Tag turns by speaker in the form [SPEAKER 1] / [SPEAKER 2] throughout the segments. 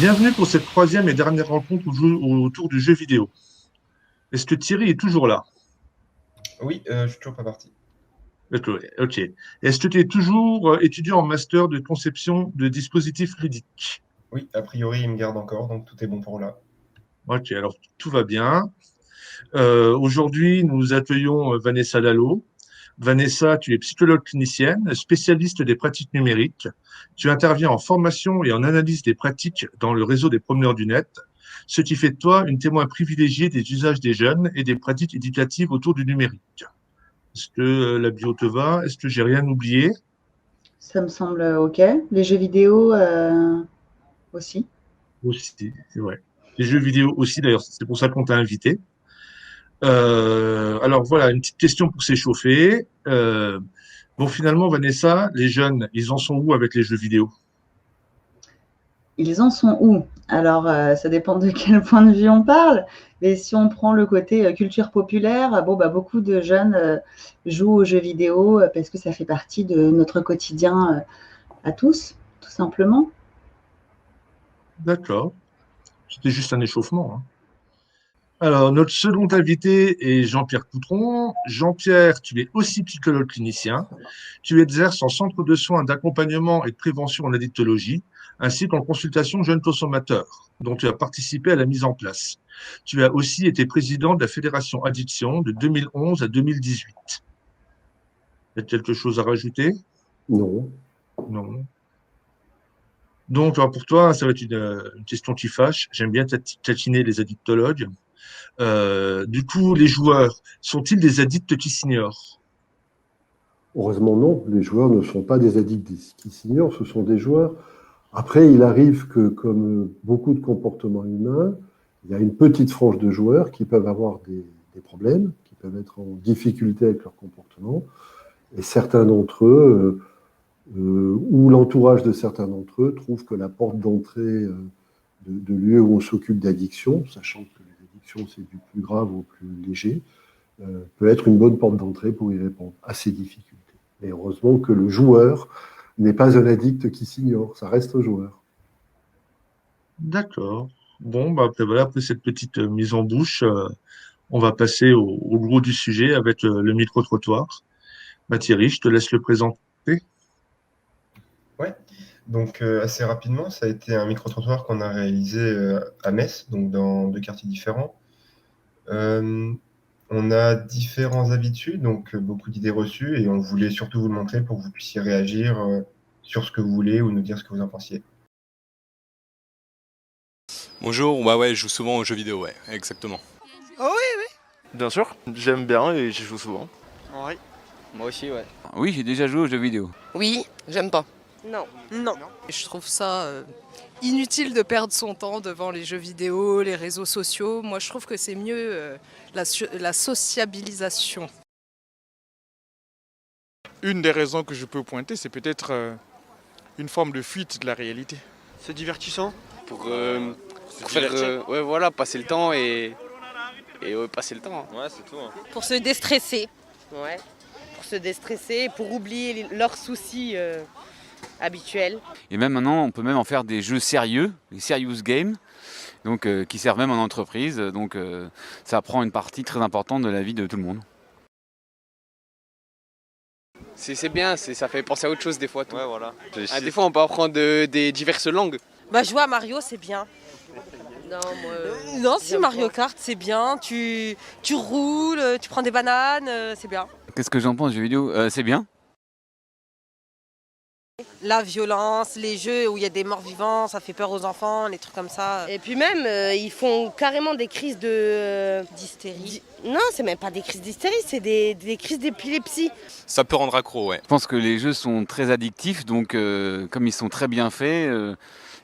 [SPEAKER 1] Bienvenue pour cette troisième et dernière rencontre autour du jeu vidéo. Est-ce que Thierry est toujours là?
[SPEAKER 2] Oui, je suis toujours pas parti.
[SPEAKER 1] D'accord, ok. Est-ce que tu es toujours étudiant en master de conception de dispositifs ludiques?
[SPEAKER 2] Oui, a priori, il me garde encore, donc tout est bon pour là.
[SPEAKER 1] Ok, alors tout va bien. Aujourd'hui, nous accueillons Vanessa Lalo. Vanessa, tu es psychologue clinicienne, spécialiste des pratiques numériques. Tu interviens en formation et en analyse des pratiques dans le réseau des promeneurs du net, ce qui fait de toi une témoin privilégiée des usages des jeunes et des pratiques éducatives autour du numérique. Est-ce que la bio te va? Est-ce que j'ai rien oublié?
[SPEAKER 3] Ça me semble OK. Les jeux vidéo aussi.
[SPEAKER 1] Aussi, c'est vrai. Les jeux vidéo aussi, d'ailleurs, c'est pour ça qu'on t'a invité. Alors voilà, une petite question pour s'échauffer. Bon, finalement, Vanessa, les jeunes, ils en sont où avec les jeux vidéo?
[SPEAKER 3] Ils en sont où? Alors, ça dépend de quel point de vue on parle. Mais si on prend le côté culture populaire, bon, bah, beaucoup de jeunes jouent aux jeux vidéo parce que ça fait partie de notre quotidien à tous, tout simplement.
[SPEAKER 1] D'accord. C'était juste un échauffement, hein. Alors, notre second invité est Jean-Pierre Coutron. Jean-Pierre, tu es aussi psychologue clinicien. Tu exerces en centre de soins d'accompagnement et de prévention en addictologie, ainsi qu'en consultation jeunes consommateurs, dont tu as participé à la mise en place. Tu as aussi été président de la Fédération Addiction de 2011 à 2018. Y a quelque chose à rajouter?
[SPEAKER 4] Non.
[SPEAKER 1] Non. Donc, alors pour toi, ça va être une question qui fâche. J'aime bien tatiner les addictologues. Du coup, les joueurs, sont-ils des addicts qui s'ignorent?
[SPEAKER 4] Heureusement, non. Les joueurs ne sont pas des addicts qui s'ignorent, ce sont des joueurs. Après, il arrive que, comme beaucoup de comportements humains, il y a une petite frange de joueurs qui peuvent avoir des problèmes, qui peuvent être en difficulté avec leur comportement. Et certains d'entre eux, ou l'entourage de certains d'entre eux, trouvent que la porte d'entrée de lieux où on s'occupe d'addiction, sachant que les addictions, c'est du plus grave au plus léger, peut être une bonne porte d'entrée pour y répondre à ces difficultés. Et heureusement que le joueur n'est pas un addict qui s'ignore, ça reste un joueur.
[SPEAKER 1] D'accord. Bon, bah après, voilà, après cette petite mise en bouche, on va passer au gros du sujet avec le micro-trottoir. Bah, Thierry, je te laisse le présenter.
[SPEAKER 2] Ouais, donc assez rapidement, ça a été un micro-trottoir qu'on a réalisé à Metz, donc dans deux quartiers différents. Euh, on a différentes habitudes, donc beaucoup d'idées reçues, et on voulait surtout vous le montrer pour que vous puissiez réagir sur ce que vous voulez ou nous dire ce que vous en pensiez.
[SPEAKER 5] Bonjour, bah ouais, je joue souvent aux jeux vidéo, ouais, exactement.
[SPEAKER 6] Oh oui, oui.
[SPEAKER 7] Bien sûr, j'aime bien et j'y joue souvent.
[SPEAKER 6] Oui. Moi aussi, ouais.
[SPEAKER 8] Oui, j'ai déjà joué aux jeux vidéo.
[SPEAKER 9] Oui, j'aime pas.
[SPEAKER 6] Non.
[SPEAKER 9] Non.
[SPEAKER 10] Je trouve ça inutile de perdre son temps devant les jeux vidéo, les réseaux sociaux. Moi, je trouve que c'est mieux la sociabilisation.
[SPEAKER 7] Une des raisons que je peux pointer, c'est peut-être une forme de fuite de la réalité.
[SPEAKER 6] C'est divertissant.
[SPEAKER 11] Pour faire, ouais, voilà, passer le temps et passer le temps.
[SPEAKER 6] Ouais, c'est tout. Hein.
[SPEAKER 9] Pour se déstresser. Ouais. Pour se déstresser, pour oublier leurs soucis habituels.
[SPEAKER 8] Et même maintenant, on peut même en faire des jeux sérieux, des serious games, donc qui servent même en entreprise. Donc ça prend une partie très importante de la vie de tout le monde.
[SPEAKER 11] C'est bien, ça fait penser à autre chose des fois. Tout.
[SPEAKER 6] Ouais, voilà.
[SPEAKER 11] Des fois, on peut apprendre des diverses langues.
[SPEAKER 9] Bah, jouer à Mario, c'est bien. Non, moi, non, si Mario Kart, c'est bien. Tu roules, tu prends des bananes, c'est bien.
[SPEAKER 8] Qu'est-ce que j'en pense des jeux vidéo? C'est bien.
[SPEAKER 9] La violence, les jeux où il y a des morts vivants, ça fait peur aux enfants, les trucs comme ça. Et puis même, ils font carrément des crises d'hystérie. Non, c'est même pas des crises d'hystérie, c'est des crises d'épilepsie.
[SPEAKER 5] Ça peut rendre accro, ouais.
[SPEAKER 8] Je pense que les jeux sont très addictifs, donc comme ils sont très bien faits,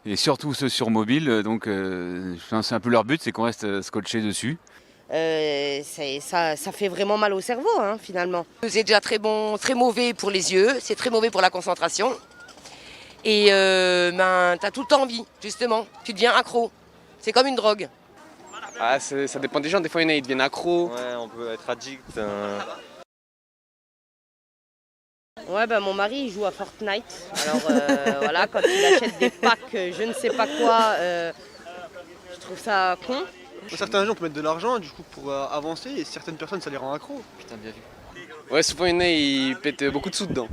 [SPEAKER 8] et surtout ceux sur mobile, donc c'est un peu leur but, c'est qu'on reste scotché dessus.
[SPEAKER 9] Ça fait vraiment mal au cerveau, hein, finalement.
[SPEAKER 12] C'est déjà très bon, très mauvais pour les yeux, c'est très mauvais pour la concentration. Et t'as tout le temps envie, justement. Tu deviens accro. C'est comme une drogue.
[SPEAKER 11] Ah, ça dépend des gens, des fois il y en a, ils deviennent accros.
[SPEAKER 6] Ouais, on peut être addict.
[SPEAKER 9] Ouais, bah mon mari il joue à Fortnite. Alors voilà, quand il achète des packs, je ne sais pas quoi, je trouve ça con.
[SPEAKER 6] Certains gens peuvent mettre de l'argent du coup pour avancer et certaines personnes ça les rend accros.
[SPEAKER 11] Putain, bien vu. Ouais, souvent il y en a, ils pètent beaucoup de sous dedans.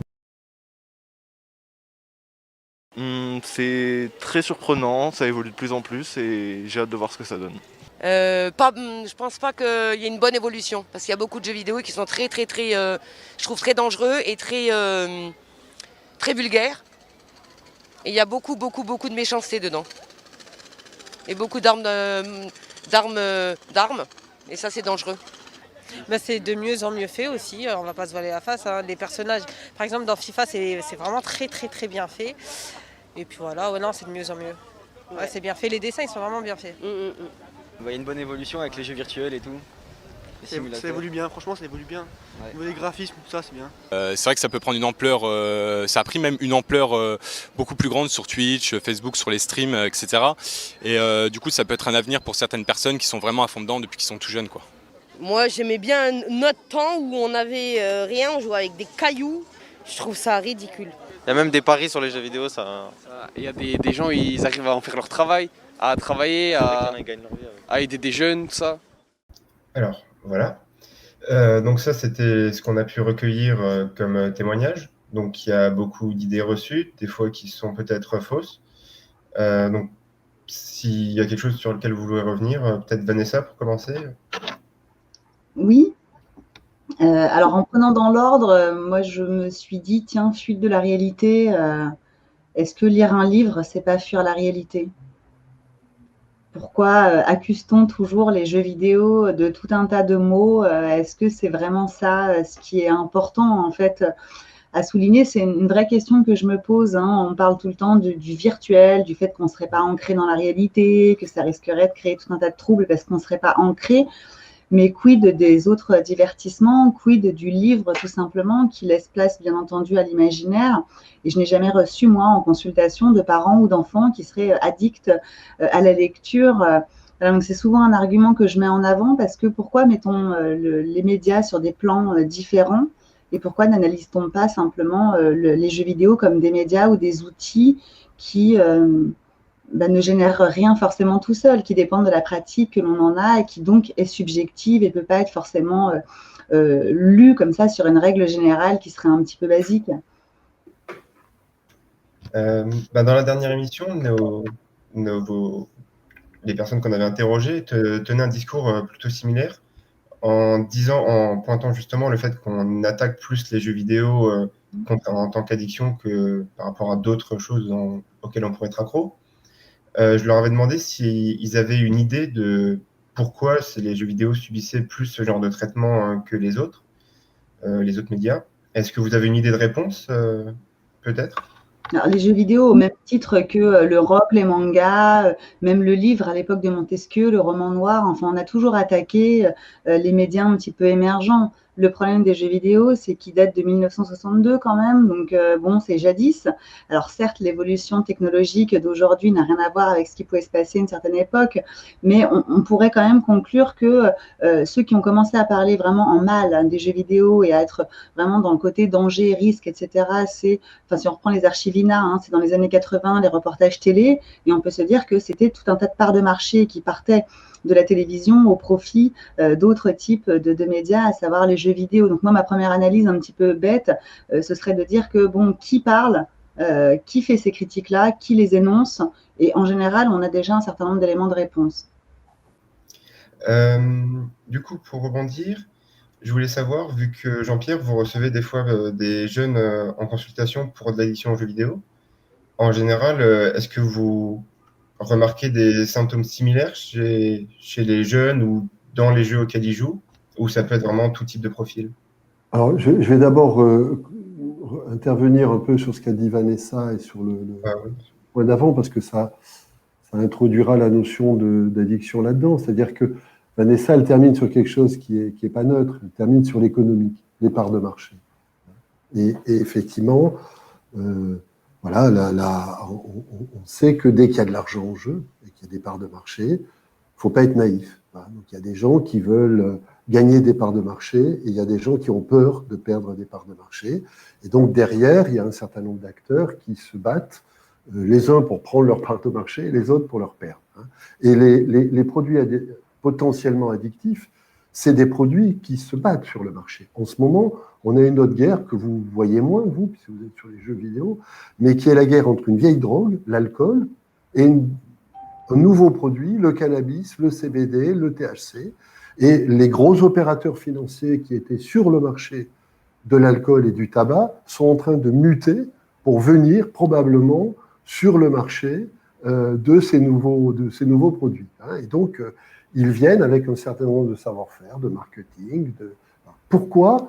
[SPEAKER 13] C'est très surprenant, ça évolue de plus en plus et j'ai hâte de voir ce que ça donne.
[SPEAKER 12] Je pense pas qu'il y ait une bonne évolution, parce qu'il y a beaucoup de jeux vidéo qui sont très, je trouve très dangereux et très vulgaires. Et il y a beaucoup de méchanceté dedans. Et beaucoup d'armes, et ça c'est dangereux.
[SPEAKER 9] Bah, c'est de mieux en mieux fait aussi, on va pas se voiler la face. Hein. Les personnages, par exemple dans FIFA, c'est vraiment très bien fait. Et puis voilà, ouais, non, c'est de mieux en mieux. Ouais, c'est bien fait, les dessins ils sont vraiment bien faits.
[SPEAKER 14] Il y a une bonne évolution avec les jeux virtuels et tout.
[SPEAKER 6] Ça évolue bien, franchement ça évolue bien.
[SPEAKER 14] Ouais.
[SPEAKER 6] Au niveau des graphismes, tout ça c'est bien.
[SPEAKER 5] C'est vrai que ça peut prendre une ampleur, ça a pris même une ampleur beaucoup plus grande sur Twitch, Facebook, sur les streams, etc. Et du coup ça peut être un avenir pour certaines personnes qui sont vraiment à fond dedans depuis qu'ils sont tout jeunes, quoi.
[SPEAKER 9] Moi j'aimais bien notre temps où on n'avait rien, on jouait avec des cailloux. Je trouve ça ridicule.
[SPEAKER 14] Il y a même des paris sur les jeux vidéo, ça.
[SPEAKER 11] Il y a des gens, ils arrivent à en faire leur travail, à travailler, à aider des jeunes, tout ça.
[SPEAKER 2] Alors, voilà. Donc ça, c'était ce qu'on a pu recueillir comme témoignage. Donc il y a beaucoup d'idées reçues, des fois qui sont peut-être fausses. Donc s'il y a quelque chose sur lequel vous voulez revenir, peut-être Vanessa pour commencer.
[SPEAKER 3] Oui. Alors en prenant dans l'ordre, moi je me suis dit, tiens, fuite de la réalité, est-ce que lire un livre, c'est pas fuir la réalité? Pourquoi accuse-t-on toujours les jeux vidéo de tout un tas de mots? Est-ce que c'est vraiment ça ce qui est important en fait à souligner? C'est une vraie question que je me pose. Hein. On parle tout le temps du virtuel, du fait qu'on ne serait pas ancré dans la réalité, que ça risquerait de créer tout un tas de troubles parce qu'on ne serait pas ancré. Mais quid des autres divertissements, quid du livre tout simplement, qui laisse place bien entendu à l'imaginaire. Et je n'ai jamais reçu, moi, en consultation, de parents ou d'enfants qui seraient addicts à la lecture. Voilà, donc c'est souvent un argument que je mets en avant parce que pourquoi mettons les médias sur des plans différents et pourquoi n'analyse-t-on pas simplement les jeux vidéo comme des médias ou des outils qui ne génère rien forcément tout seul, qui dépendent de la pratique que l'on en a et qui donc est subjective et ne peut pas être forcément lue comme ça sur une règle générale qui serait un petit peu basique.
[SPEAKER 2] Dans la dernière émission, les personnes qu'on avait interrogées tenaient un discours plutôt similaire en pointant justement le fait qu'on attaque plus les jeux vidéo en tant qu'addiction que par rapport à d'autres choses auxquelles on pourrait être accro. Je leur avais demandé s'ils avaient une idée de pourquoi les jeux vidéo subissaient plus ce genre de traitement que les autres médias. Est-ce que vous avez une idée de réponse, peut-être?
[SPEAKER 3] Alors, les jeux vidéo, au même titre que le rock, les mangas, même le livre à l'époque de Montesquieu, le roman noir, enfin, on a toujours attaqué les médias un petit peu émergents. Le problème des jeux vidéo, c'est qu'ils datent de 1962 quand même, donc bon, c'est jadis. Alors certes, l'évolution technologique d'aujourd'hui n'a rien à voir avec ce qui pouvait se passer à une certaine époque, mais on pourrait quand même conclure que ceux qui ont commencé à parler vraiment en mal des jeux vidéo et à être vraiment dans le côté danger, risque, etc., si on reprend les archives INA, c'est dans les années 80, les reportages télé, et on peut se dire que c'était tout un tas de parts de marché qui partaient de la télévision au profit d'autres types de médias, à savoir les jeux vidéo. Donc moi, ma première analyse un petit peu bête, ce serait de dire que, bon, qui parle, qui fait ces critiques-là, qui les énonce, et en général, on a déjà un certain nombre d'éléments de réponse.
[SPEAKER 2] Du coup, pour rebondir, je voulais savoir, vu que Jean-Pierre, vous recevez des fois des jeunes en consultation pour de l'addiction aux jeux vidéo, en général, est-ce que vous remarquez des symptômes similaires chez les jeunes ou dans les jeux auxquels ils jouent, ou ça peut être vraiment tout type de profil?
[SPEAKER 4] Alors, je vais d'abord intervenir un peu sur ce qu'a dit Vanessa et sur le point d'avant, parce que ça introduira la notion d'addiction là-dedans. C'est-à-dire que Vanessa, elle termine sur quelque chose qui est pas neutre, elle termine sur l'économique, les parts de marché. Et effectivement, voilà, on sait que dès qu'il y a de l'argent en jeu et qu'il y a des parts de marché, il ne faut pas être naïf. Voilà, donc il y a des gens qui veulent gagner des parts de marché et il y a des gens qui ont peur de perdre des parts de marché. Et donc derrière, il y a un certain nombre d'acteurs qui se battent, les uns pour prendre leur part de marché et les autres pour leur perdre. Et les produits potentiellement addictifs, c'est des produits qui se battent sur le marché. En ce moment, on a une autre guerre que vous voyez moins, vous, puisque vous êtes sur les jeux vidéo, mais qui est la guerre entre une vieille drogue, l'alcool, et un nouveau produit, le cannabis, le CBD, le THC. Et les gros opérateurs financiers qui étaient sur le marché de l'alcool et du tabac sont en train de muter pour venir probablement sur le marché de ces nouveaux produits. Et donc, ils viennent avec un certain nombre de savoir-faire, de marketing. Pourquoi ?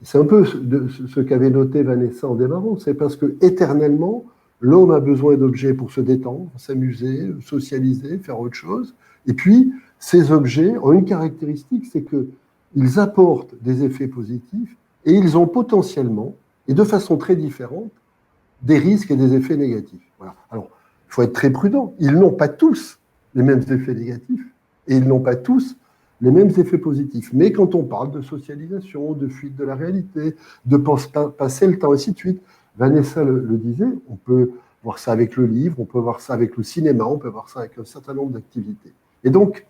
[SPEAKER 4] C'est un peu ce qu'avait noté Vanessa en démarrant, c'est parce que éternellement, l'homme a besoin d'objets pour se détendre, s'amuser, socialiser, faire autre chose. Et puis, ces objets ont une caractéristique, c'est qu'ils apportent des effets positifs et ils ont potentiellement, et de façon très différente, des risques et des effets négatifs. Voilà. Alors, il faut être très prudent. Ils n'ont pas tous les mêmes effets négatifs et ils n'ont pas tous les mêmes effets positifs. Mais quand on parle de socialisation, de fuite de la réalité, de passer le temps, ainsi de suite, Vanessa le disait, on peut voir ça avec le livre, on peut voir ça avec le cinéma, on peut voir ça avec un certain nombre d'activités. Et donc,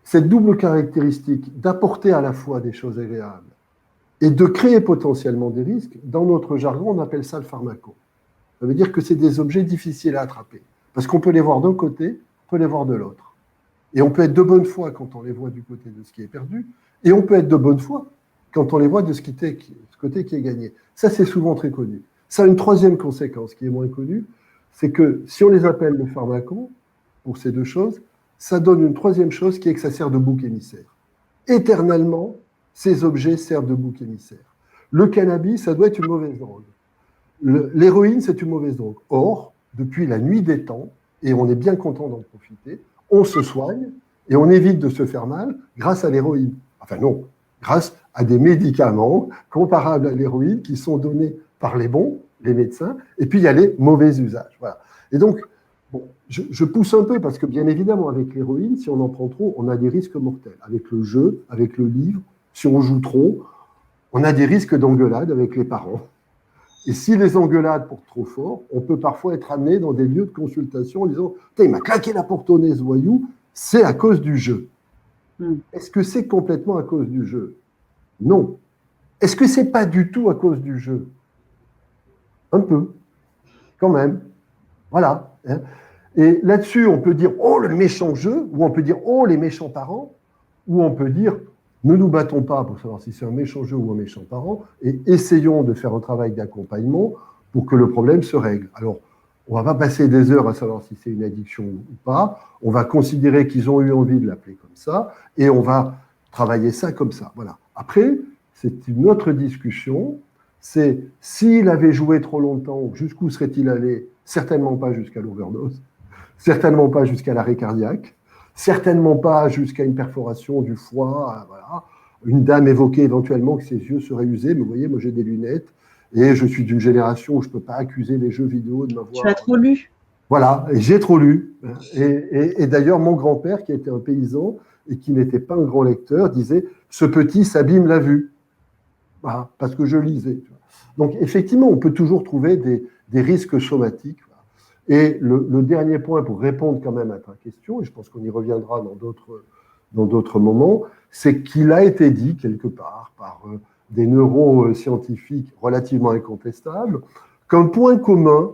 [SPEAKER 4] cette double caractéristique d'apporter à la fois des choses agréables et de créer potentiellement des risques, dans notre jargon, on appelle ça le pharmaco. Ça veut dire que c'est des objets difficiles à attraper. Parce qu'on peut les voir d'un côté, on peut les voir de l'autre. Et on peut être de bonne foi quand on les voit du côté de ce qui est perdu, et on peut être de bonne foi quand on les voit de ce côté qui est gagné. Ça, c'est souvent très connu. Ça a une troisième conséquence qui est moins connue, c'est que si on les appelle le pharmacon, pour ces deux choses, ça donne une troisième chose qui est que ça sert de bouc émissaire. Éternellement, ces objets servent de bouc émissaire. Le cannabis, ça doit être une mauvaise drogue. L'héroïne, c'est une mauvaise drogue. Or, depuis la nuit des temps, et on est bien content d'en profiter, on se soigne et on évite de se faire mal grâce à l'héroïne. Enfin non, grâce à des médicaments comparables à l'héroïne qui sont donnés par les bons, les médecins, et puis il y a les mauvais usages. Voilà. Et donc, bon, je pousse un peu parce que bien évidemment, avec l'héroïne, si on en prend trop, on a des risques mortels. Avec le jeu, avec le livre, si on joue trop, on a des risques d'engueulade avec les parents. Et si les engueulades portent trop fort, on peut parfois être amené dans des lieux de consultation en disant « il m'a claqué la porte au nez, ce voyou, c'est à cause du jeu ». Est-ce que c'est complètement à cause du jeu? Non. Est-ce que c'est pas du tout à cause du jeu? Un peu, quand même. Voilà. Et là-dessus, on peut dire « oh, le méchant jeu », ou on peut dire « oh, les méchants parents », ou on peut dire « ne nous battons pas pour savoir si c'est un méchant jeu ou un méchant parent, et essayons de faire un travail d'accompagnement pour que le problème se règle ». Alors, on ne va pas passer des heures à savoir si c'est une addiction ou pas, on va considérer qu'ils ont eu envie de l'appeler comme ça, et on va travailler ça comme ça. Voilà. Après, c'est une autre discussion, c'est s'il avait joué trop longtemps, jusqu'où serait-il allé? Certainement pas jusqu'à l'overdose, certainement pas jusqu'à l'arrêt cardiaque, certainement pas jusqu'à une perforation du foie. Voilà. Une dame évoquait éventuellement que ses yeux seraient usés, mais vous voyez, moi j'ai des lunettes, et je suis d'une génération où je ne peux pas accuser les jeux vidéo de m'avoir...
[SPEAKER 3] Tu as trop lu.
[SPEAKER 4] Voilà, et j'ai trop lu. Et d'ailleurs, mon grand-père, qui était un paysan et qui n'était pas un grand lecteur, disait « ce petit s'abîme la vue ». Voilà, parce que je lisais. Donc, effectivement, on peut toujours trouver des risques somatiques. Et le dernier point, pour répondre quand même à ta question, et je pense qu'on y reviendra dans d'autres moments, c'est qu'il a été dit quelque part par des neuroscientifiques relativement incontestables qu'un point commun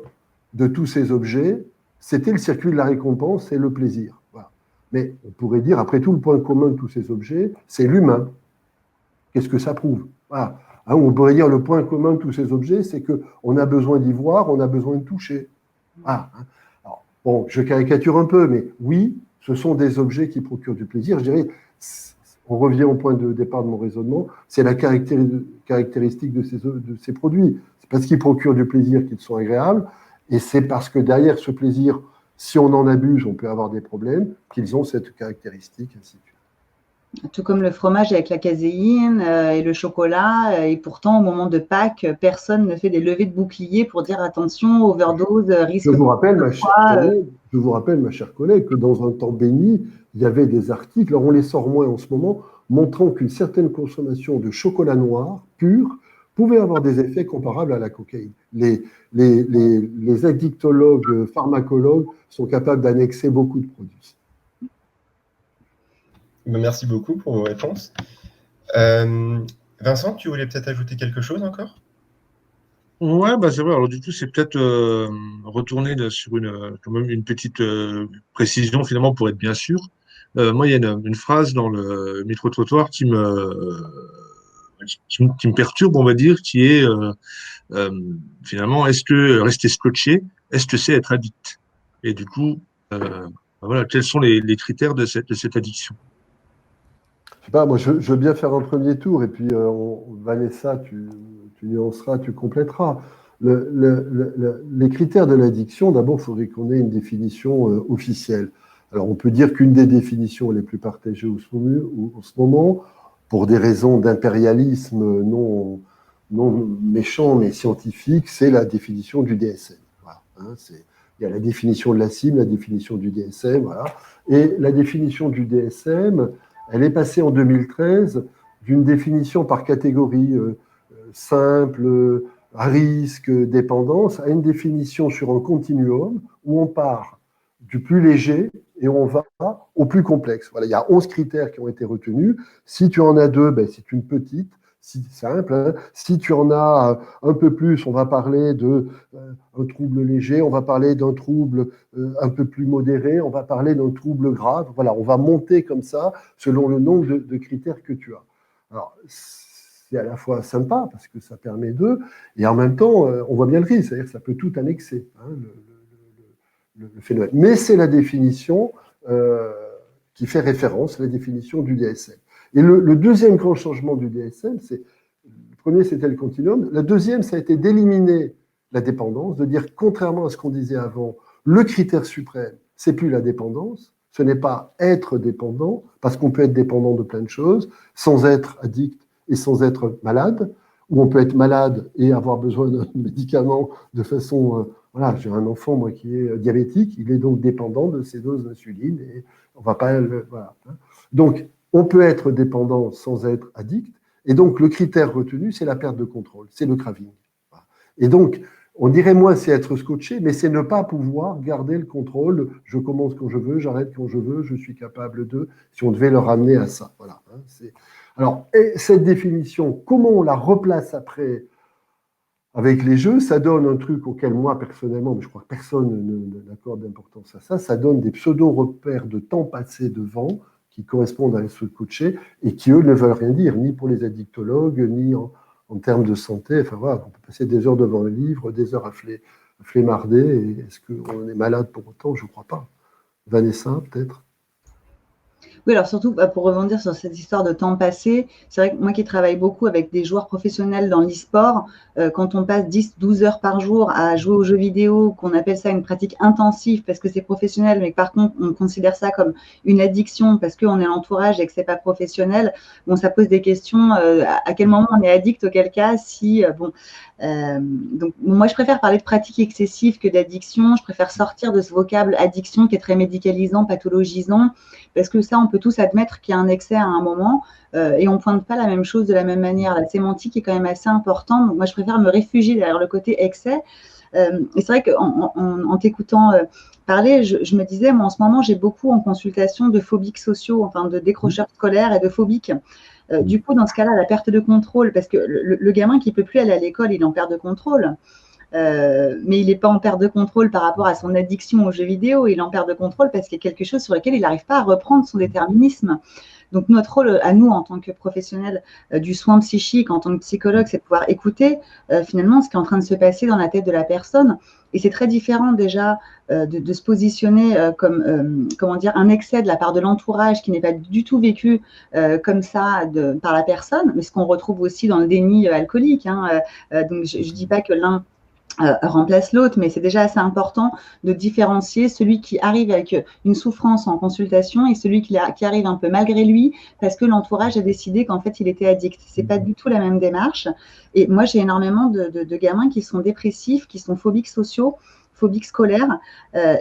[SPEAKER 4] de tous ces objets, c'était le circuit de la récompense et le plaisir. Voilà. Mais on pourrait dire, après tout, le point commun de tous ces objets, c'est l'humain. Qu'est-ce que ça prouve? Voilà. Hein, on pourrait dire, le point commun de tous ces objets, c'est qu'on a besoin d'y voir, on a besoin de toucher. Voilà. Alors, bon, je caricature un peu, mais oui, ce sont des objets qui procurent du plaisir. Je dirais, on revient au point de départ de mon raisonnement, c'est la caractéristique de ces produits. C'est parce qu'ils procurent du plaisir qu'ils sont agréables, et c'est parce que derrière ce plaisir, si on en abuse, on peut avoir des problèmes, qu'ils ont cette caractéristique, ainsi de suite.
[SPEAKER 3] Tout comme le fromage avec la caséine et le chocolat, et pourtant au moment de Pâques, personne ne fait des levées de bouclier pour dire attention, overdose, risque.
[SPEAKER 4] Je vous rappelle, Je vous rappelle, ma chère collègue, que dans un temps béni, il y avait des articles, alors on les sort moins en ce moment, montrant qu'une certaine consommation de chocolat noir pur pouvait avoir des effets comparables à la cocaïne. Les addictologues, pharmacologues sont capables d'annexer beaucoup de produits.
[SPEAKER 2] Merci beaucoup pour vos réponses. Vincent, tu voulais peut-être ajouter quelque chose encore?
[SPEAKER 1] Ouais, bah c'est vrai. Alors du coup, c'est peut-être retourner sur quand même une petite précision finalement pour être bien sûr. Moi, il y a une phrase dans le micro-trottoir qui me perturbe, on va dire, qui est finalement, est-ce que rester scotché, est-ce que c'est être addict? Et du coup, voilà, quels sont les critères de cette addiction?
[SPEAKER 4] Je sais pas, moi je veux bien faire un premier tour et puis Vanessa, tu nuanceras, tu compléteras. Les critères de l'addiction, d'abord, il faudrait qu'on ait une définition officielle. Alors on peut dire qu'une des définitions les plus partagées en ce moment, pour des raisons d'impérialisme non méchant mais scientifique, c'est la définition du DSM. Voilà, hein, il y a la définition de la cible, la définition du DSM, voilà. Et la définition du DSM, elle est passée en 2013 d'une définition par catégorie simple, à risque, dépendance, à une définition sur un continuum où on part du plus léger et on va au plus complexe. Voilà, il y a 11 critères qui ont été retenus. Si tu en as 2, ben, c'est une petite, simple. Hein. Si tu en as un peu plus, on va parler d'un trouble léger, on va parler d'un trouble un peu plus modéré, on va parler d'un trouble grave. Voilà, on va monter comme ça selon le nombre de critères que tu as. Alors, c'est à la fois sympa parce que ça permet d'eux, et en même temps, on voit bien le risque, c'est-à-dire que ça peut tout annexer, hein, le phénomène. Mais c'est la définition qui fait référence, la définition du DSM. Et le deuxième grand changement du DSM, le premier c'était le continuum, le deuxième ça a été d'éliminer la dépendance, de dire contrairement à ce qu'on disait avant, le critère suprême, c'est plus la dépendance, ce n'est pas être dépendant, parce qu'on peut être dépendant de plein de choses, sans être addict et sans être malade, ou on peut être malade et avoir besoin d'un médicament de façon... voilà, j'ai un enfant, moi, qui est diabétique, il est donc dépendant de ses doses d'insuline, et on va pas... voilà. Donc, on peut être dépendant sans être addict, et donc le critère retenu, c'est la perte de contrôle, c'est le craving. Et donc, on dirait moins c'est être scotché, mais c'est ne pas pouvoir garder le contrôle. Je commence quand je veux, j'arrête quand je veux, je suis capable de, si on devait le ramener à ça. Voilà. Alors, cette définition, comment on la replace après avec les jeux, ça donne un truc auquel moi, personnellement, mais je crois que personne n'accorde d'importance à ça, ça donne des pseudo-repères de temps passé devant, qui correspondent à un coaché et qui, eux, ne veulent rien dire, ni pour les addictologues, ni en termes de santé. Enfin voilà, on peut passer des heures devant un livre, des heures à flémarder, et est-ce qu'on est malade pour autant? Je ne crois pas. Vanessa, peut-être?
[SPEAKER 3] Oui, alors surtout, pour rebondir sur cette histoire de temps passé, c'est vrai que moi qui travaille beaucoup avec des joueurs professionnels dans l'e-sport, quand on passe 10-12 heures par jour à jouer aux jeux vidéo, qu'on appelle ça une pratique intensive parce que c'est professionnel, mais que par contre on considère ça comme une addiction parce qu'on est l'entourage et que c'est pas professionnel, bon, ça pose des questions, à quel moment on est addict, auquel cas, si, donc moi je préfère parler de pratique excessive que d'addiction, je préfère sortir de ce vocable addiction qui est très médicalisant, pathologisant, parce que ça on peut tous admettre qu'il y a un excès à un moment et on ne pointe pas la même chose de la même manière. La sémantique est quand même assez importante, donc moi je préfère me réfugier derrière le côté excès. Et c'est vrai qu'en t'écoutant parler, je me disais, moi en ce moment j'ai beaucoup en consultation de phobiques sociaux, enfin de décrocheurs scolaires et de phobiques. Du coup, dans ce cas-là, la perte de contrôle, parce que le gamin qui ne peut plus aller à l'école, il est en perte de contrôle. Mais il n'est pas en perte de contrôle par rapport à son addiction aux jeux vidéo, il est en perte de contrôle parce qu'il y a quelque chose sur lequel il n'arrive pas à reprendre son déterminisme. Donc notre rôle à nous en tant que professionnels du soin psychique, en tant que psychologue, c'est de pouvoir écouter finalement ce qui est en train de se passer dans la tête de la personne. Et c'est très différent déjà de se positionner comme comment dire, un excès de la part de l'entourage qui n'est pas du tout vécu comme ça par la personne, mais ce qu'on retrouve aussi dans le déni alcoolique. Hein. Donc je ne dis pas que l'un remplace l'autre, mais c'est déjà assez important de différencier celui qui arrive avec une souffrance en consultation et celui qui arrive un peu malgré lui parce que l'entourage a décidé qu'en fait il était addict. C'est pas du tout la même démarche. Et moi j'ai énormément de gamins qui sont dépressifs, qui sont phobiques sociaux phobiques scolaires.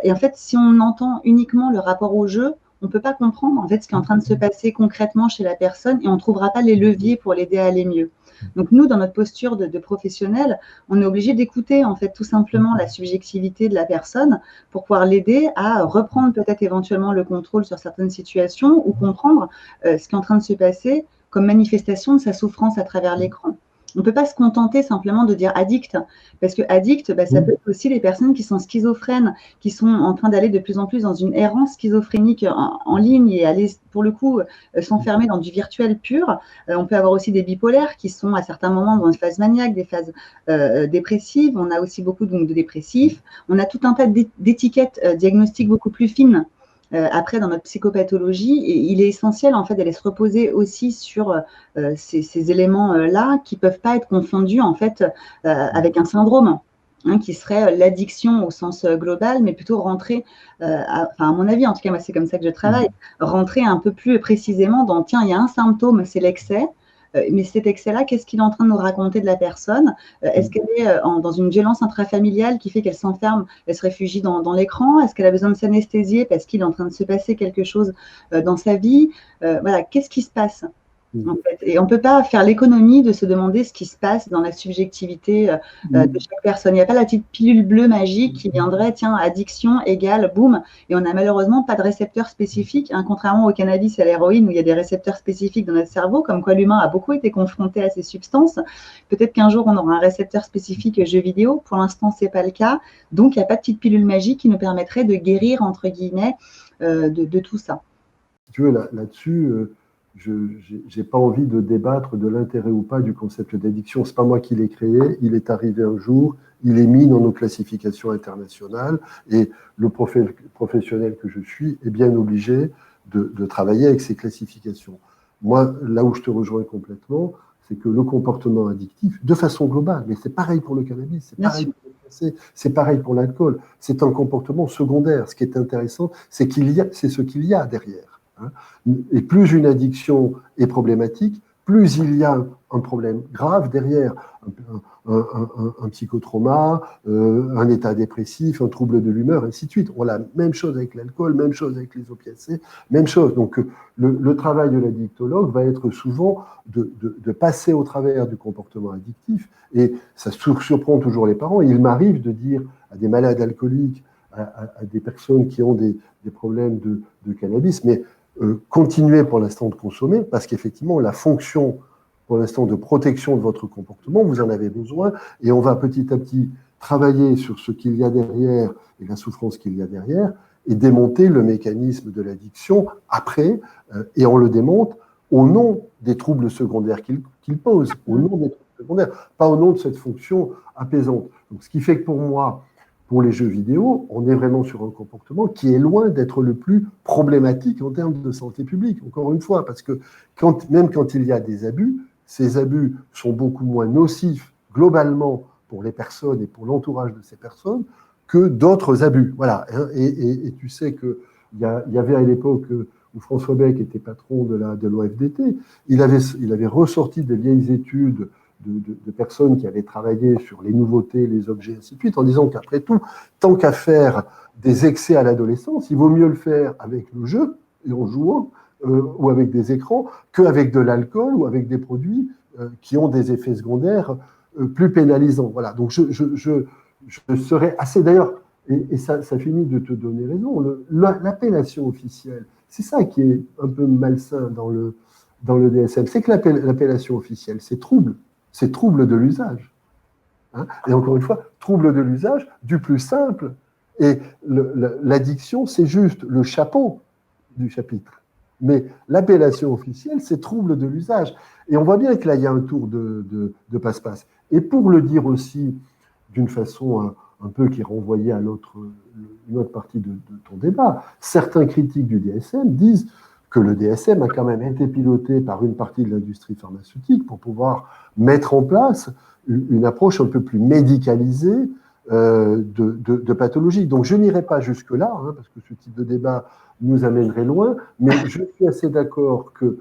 [SPEAKER 3] Et en fait, si on entend uniquement le rapport au jeu, on ne peut pas comprendre en fait ce qui est en train de se passer concrètement chez la personne et on ne trouvera pas les leviers pour l'aider à aller mieux. Donc nous, dans notre posture de professionnel, on est obligé d'écouter en fait tout simplement la subjectivité de la personne pour pouvoir l'aider à reprendre peut-être éventuellement le contrôle sur certaines situations ou comprendre ce qui est en train de se passer comme manifestation de sa souffrance à travers l'écran. On ne peut pas se contenter simplement de dire addict, parce que addict, ça peut être aussi les personnes qui sont schizophrènes, qui sont en train d'aller de plus en plus dans une errance schizophrénique en ligne et aller, pour le coup, s'enfermer dans du virtuel pur. On peut avoir aussi des bipolaires qui sont à certains moments dans une phase maniaque, des phases dépressives. On a aussi beaucoup donc, de dépressifs. On a tout un tas d'étiquettes diagnostiques beaucoup plus fines. Après, dans notre psychopathologie, il est essentiel en fait d'aller se reposer aussi sur ces éléments-là qui peuvent pas être confondus en fait avec un syndrome qui serait l'addiction au sens global, mais plutôt rentrer, à mon avis, en tout cas moi c'est comme ça que je travaille, rentrer un peu plus précisément dans tiens il y a un symptôme, c'est l'excès. Mais cet excès-là, qu'est-ce qu'il est en train de nous raconter de la personne? Est-ce qu'elle est dans une violence intrafamiliale qui fait qu'elle s'enferme, elle se réfugie dans l'écran? Est-ce qu'elle a besoin de s'anesthésier parce qu'il est en train de se passer quelque chose dans sa vie? Voilà, qu'est-ce qui se passe? En fait. Et on ne peut pas faire l'économie de se demander ce qui se passe dans la subjectivité de chaque personne. Il n'y a pas la petite pilule bleue magique qui viendrait, tiens, addiction égale, boum, et on n'a malheureusement pas de récepteurs spécifiques, contrairement au cannabis et à l'héroïne où il y a des récepteurs spécifiques dans notre cerveau, comme quoi l'humain a beaucoup été confronté à ces substances. Peut-être qu'un jour on aura un récepteur spécifique jeu vidéo, pour l'instant ce n'est pas le cas, donc il n'y a pas de petite pilule magique qui nous permettrait de guérir, entre guillemets, de tout ça.
[SPEAKER 4] Si tu veux, là-dessus, je n'ai pas envie de débattre de l'intérêt ou pas du concept d'addiction. Ce n'est pas moi qui l'ai créé, il est arrivé un jour, il est mis dans nos classifications internationales et le professionnel que je suis est bien obligé de travailler avec ces classifications. Moi, là où je te rejoins complètement, c'est que le comportement addictif, de façon globale, mais c'est pareil pour le cannabis, c'est pareil pour le café, c'est pareil pour l'alcool, c'est un comportement secondaire. Ce qui est intéressant, c'est ce qu'il y a derrière. Et plus une addiction est problématique, plus il y a un problème grave derrière, un psychotrauma, un état dépressif, un trouble de l'humeur, ainsi de suite. On a la même chose avec l'alcool, même chose avec les opiacés, même chose. Donc le travail de l'addictologue va être souvent de passer au travers du comportement addictif, et ça surprend toujours les parents. Il m'arrive de dire à des malades alcooliques, à des personnes qui ont des problèmes de cannabis, mais continuez pour l'instant de consommer, parce qu'effectivement, la fonction, pour l'instant, de protection de votre comportement, vous en avez besoin, et on va petit à petit travailler sur ce qu'il y a derrière et la souffrance qu'il y a derrière, et démonter le mécanisme de l'addiction après, et on le démonte au nom des troubles secondaires qu'il pose, au nom des troubles secondaires, pas au nom de cette fonction apaisante. Donc, ce qui fait que pour moi, pour les jeux vidéo, on est vraiment sur un comportement qui est loin d'être le plus problématique en termes de santé publique, encore une fois, parce que même quand il y a des abus, ces abus sont beaucoup moins nocifs globalement pour les personnes et pour l'entourage de ces personnes que d'autres abus. Voilà. Et tu sais qu'il y avait à l'époque où François Beck était patron de l'OFDT, il avait ressorti des vieilles études de personnes qui avaient travaillé sur les nouveautés, les objets, ainsi de suite, en disant qu'après tout, tant qu'à faire des excès à l'adolescence, il vaut mieux le faire avec le jeu, et en jouant, ou avec des écrans, qu'avec de l'alcool ou avec des produits qui ont des effets secondaires plus pénalisants. Voilà, donc je serais assez, d'ailleurs, et ça finit de te donner raison, l'appellation officielle, c'est ça qui est un peu malsain dans le DSM, c'est que l'appellation officielle, c'est trouble de l'usage. Et encore une fois, trouble de l'usage du plus simple. Et l'addiction, c'est juste le chapeau du chapitre. Mais l'appellation officielle, c'est trouble de l'usage. Et on voit bien que là, il y a un tour de passe-passe. Et pour le dire aussi d'une façon un peu qui renvoyait à une autre partie de ton débat, certains critiques du DSM disent que le DSM a quand même été piloté par une partie de l'industrie pharmaceutique pour pouvoir mettre en place une approche un peu plus médicalisée de pathologie. Donc je n'irai pas jusque-là, parce que ce type de débat nous amènerait loin, mais je suis assez d'accord que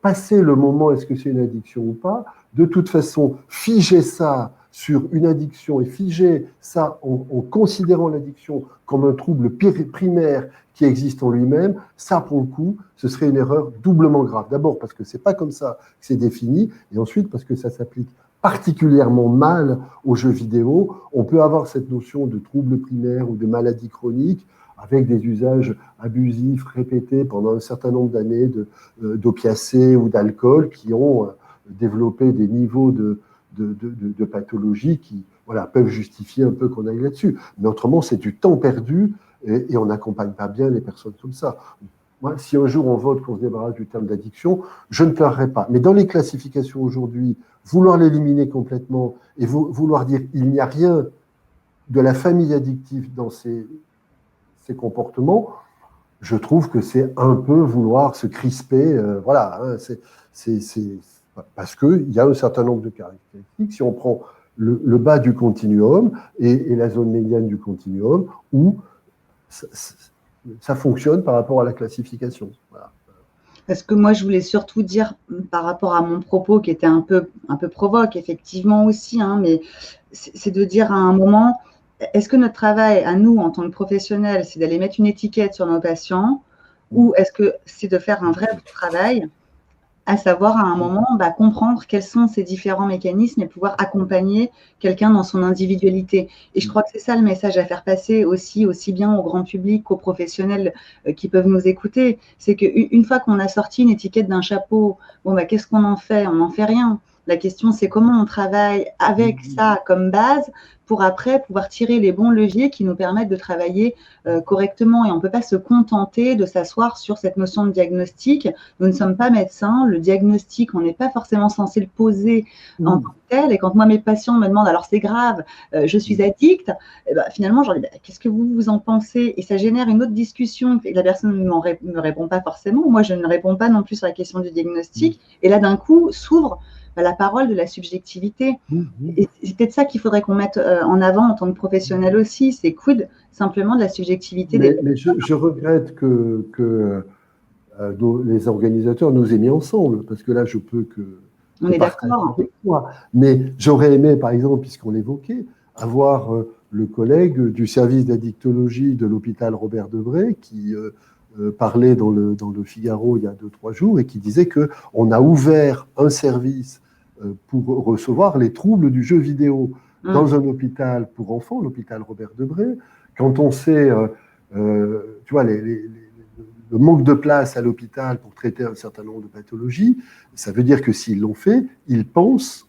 [SPEAKER 4] passer le moment, est-ce que c'est une addiction ou pas, de toute façon, figer ça sur une addiction et figer ça en considérant l'addiction comme un trouble primaire qui existe en lui-même, ça, pour le coup, ce serait une erreur doublement grave. D'abord parce que c'est pas comme ça que c'est défini, et ensuite parce que ça s'applique particulièrement mal aux jeux vidéo. On peut avoir cette notion de trouble primaire ou de maladie chronique avec des usages abusifs répétés pendant un certain nombre d'années d'opiacés ou d'alcool qui ont développé des niveaux de pathologie qui peuvent justifier un peu qu'on aille là-dessus. Mais autrement, c'est du temps perdu et on n'accompagne pas bien les personnes comme ça. Moi, si un jour on vote qu'on se débarrasse du terme d'addiction, je ne pleurerai pas. Mais dans les classifications aujourd'hui, vouloir l'éliminer complètement et vouloir dire il n'y a rien de la famille addictive dans ces comportements, je trouve que c'est un peu vouloir se crisper. C'est parce qu'il y a un certain nombre de caractéristiques. Si on prend le bas du continuum et la zone médiane du continuum, où ça fonctionne par rapport à la classification. Voilà.
[SPEAKER 3] Parce que moi, je voulais surtout dire, par rapport à mon propos, qui était un peu provoque, effectivement aussi, mais c'est de dire à un moment, est-ce que notre travail, à nous, en tant que professionnels, c'est d'aller mettre une étiquette sur nos patients, ou est-ce que c'est de faire un vrai travail, à savoir, à un moment, comprendre quels sont ces différents mécanismes et pouvoir accompagner quelqu'un dans son individualité. Et je crois que c'est ça le message à faire passer aussi bien au grand public qu'aux professionnels qui peuvent nous écouter. C'est qu'une fois qu'on a sorti une étiquette d'un chapeau, qu'est-ce qu'on en fait? On n'en fait rien. La question, c'est comment on travaille avec ça comme base pour après pouvoir tirer les bons leviers qui nous permettent de travailler correctement. Et on ne peut pas se contenter de s'asseoir sur cette notion de diagnostic. Nous ne sommes pas médecins. Le diagnostic, on n'est pas forcément censé le poser en tant que tel. Et quand moi, mes patients me demandent, alors c'est grave, je suis addict, finalement, je leur dis, qu'est-ce que vous en pensez? Et ça génère une autre discussion. Et la personne ne me répond pas forcément. Moi, je ne réponds pas non plus sur la question du diagnostic. Et là, d'un coup, s'ouvre la parole de la subjectivité. Et c'est peut-être ça qu'il faudrait qu'on mette en avant en tant que professionnel aussi, c'est quid simplement de la subjectivité.
[SPEAKER 4] Mais je regrette que les organisateurs nous aient mis ensemble, parce que là, je peux que...
[SPEAKER 3] On est d'accord.
[SPEAKER 4] Mais j'aurais aimé, par exemple, puisqu'on l'évoquait, avoir le collègue du service d'addictologie de l'hôpital Robert Debré qui parlait dans le Figaro il y a 2-3 jours et qui disait qu'on a ouvert un service pour recevoir les troubles du jeu vidéo dans un hôpital pour enfants, l'hôpital Robert Debré. Quand on sait, tu vois, le manque de place à l'hôpital pour traiter un certain nombre de pathologies, ça veut dire que s'ils l'ont fait, ils pensent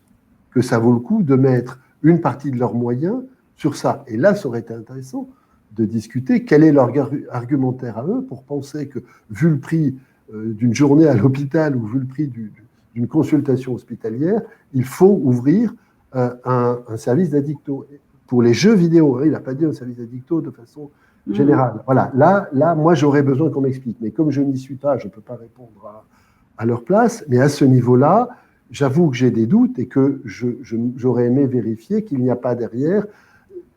[SPEAKER 4] que ça vaut le coup de mettre une partie de leurs moyens sur ça. Et là, ça aurait été intéressant de discuter quel est leur argumentaire à eux pour penser que, vu le prix d'une journée à l'hôpital ou vu le prix d'une consultation hospitalière, il faut ouvrir un service d'addicto. Pour les jeux vidéo, il n'a pas dit un service d'addicto de façon générale. Voilà, là, moi, j'aurais besoin qu'on m'explique. Mais comme je n'y suis pas, je ne peux pas répondre à leur place. Mais à ce niveau-là, j'avoue que j'ai des doutes et que j'aurais aimé vérifier qu'il n'y a pas derrière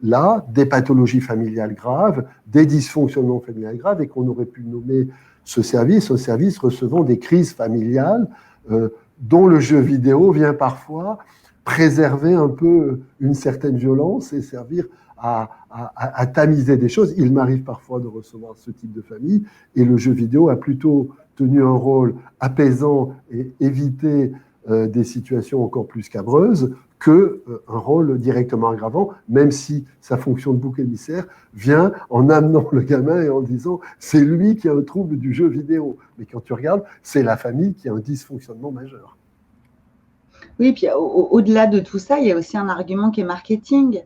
[SPEAKER 4] là des pathologies familiales graves, des dysfonctionnements familiales graves, et qu'on aurait pu nommer ce service un service recevant des crises familiales dont le jeu vidéo vient parfois préserver un peu une certaine violence et servir à tamiser des choses. Il m'arrive parfois de recevoir ce type de famille, et le jeu vidéo a plutôt tenu un rôle apaisant et éviter des situations encore plus scabreuses qu'un rôle directement aggravant, même si sa fonction de bouc émissaire vient en amenant le gamin et en disant c'est lui qui a un trouble du jeu vidéo. Mais quand tu regardes, c'est la famille qui a un dysfonctionnement majeur.
[SPEAKER 3] Oui, puis au-delà de tout ça, il y a aussi un argument qui est marketing.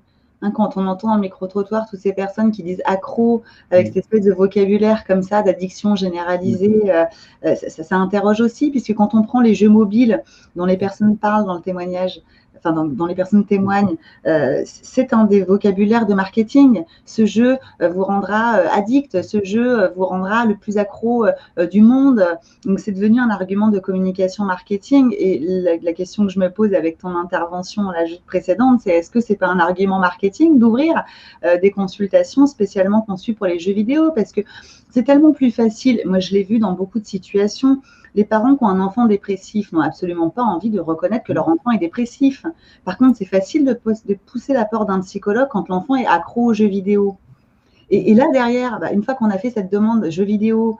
[SPEAKER 3] Quand on entend dans le micro-trottoir toutes ces personnes qui disent accro, avec cette espèce de vocabulaire comme ça, d'addiction généralisée, ça interroge aussi, puisque quand on prend les jeux mobiles dont les personnes parlent dans le témoignage, dont les personnes témoignent, c'est un des vocabulaires de marketing. Ce jeu vous rendra addict, ce jeu vous rendra le plus accro du monde. Donc, c'est devenu un argument de communication marketing. Et la question que je me pose avec ton intervention précédente, c'est est-ce que c'est pas un argument marketing d'ouvrir des consultations spécialement conçues pour les jeux vidéo? Parce que c'est tellement plus facile. Moi, je l'ai vu dans beaucoup de situations. Les parents qui ont un enfant dépressif n'ont absolument pas envie de reconnaître que leur enfant est dépressif. Par contre, c'est facile de pousser la porte d'un psychologue quand l'enfant est accro aux jeux vidéo. Et là, derrière, une fois qu'on a fait cette demande jeux vidéo,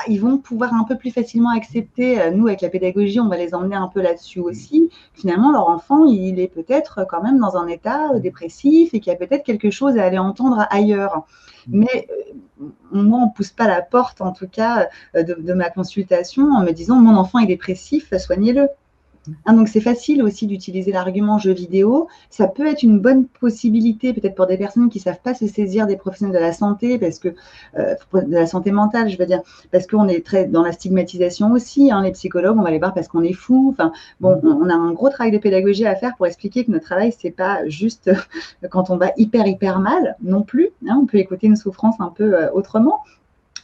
[SPEAKER 3] ils vont pouvoir un peu plus facilement accepter. Nous, avec la pédagogie, on va les emmener un peu là-dessus aussi. Finalement, leur enfant, il est peut-être quand même dans un état dépressif et qu'il y a peut-être quelque chose à aller entendre ailleurs. Mais moi, on ne pousse pas la porte, en tout cas, de ma consultation en me disant « mon enfant est dépressif, soignez-le ». Donc, c'est facile aussi d'utiliser l'argument jeu vidéo. Ça peut être une bonne possibilité, peut-être pour des personnes qui ne savent pas se saisir des professionnels de la santé, parce que, de la santé mentale, je veux dire, parce qu'on est très dans la stigmatisation aussi. Les psychologues, on va les voir parce qu'on est fou. Enfin, bon, on a un gros travail de pédagogie à faire pour expliquer que notre travail, ce n'est pas juste quand on va hyper mal non plus. On peut écouter une souffrance un peu autrement.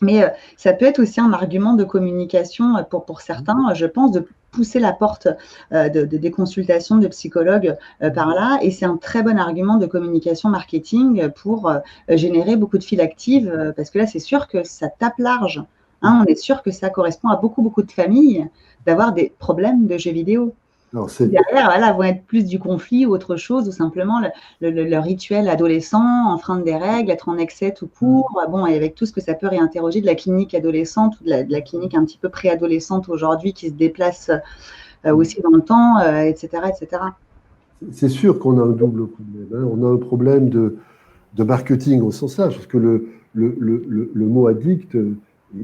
[SPEAKER 3] Mais ça peut être aussi un argument de communication pour certains, je pense, de pousser la porte des consultations de psychologues par là. Et c'est un très bon argument de communication marketing pour générer beaucoup de files actives, parce que là, c'est sûr que ça tape large. On est sûr que ça correspond à beaucoup de familles d'avoir des problèmes de jeux vidéo. Derrière, vont être plus du conflit ou autre chose, ou simplement le rituel adolescent, enfreindre des règles, être en excès tout court, et avec tout ce que ça peut réinterroger de la clinique adolescente ou de la clinique un petit peu préadolescente aujourd'hui qui se déplace aussi dans le temps, etc.
[SPEAKER 4] C'est sûr qu'on a un double problème. On a un problème de marketing au sens large, parce que le mot addict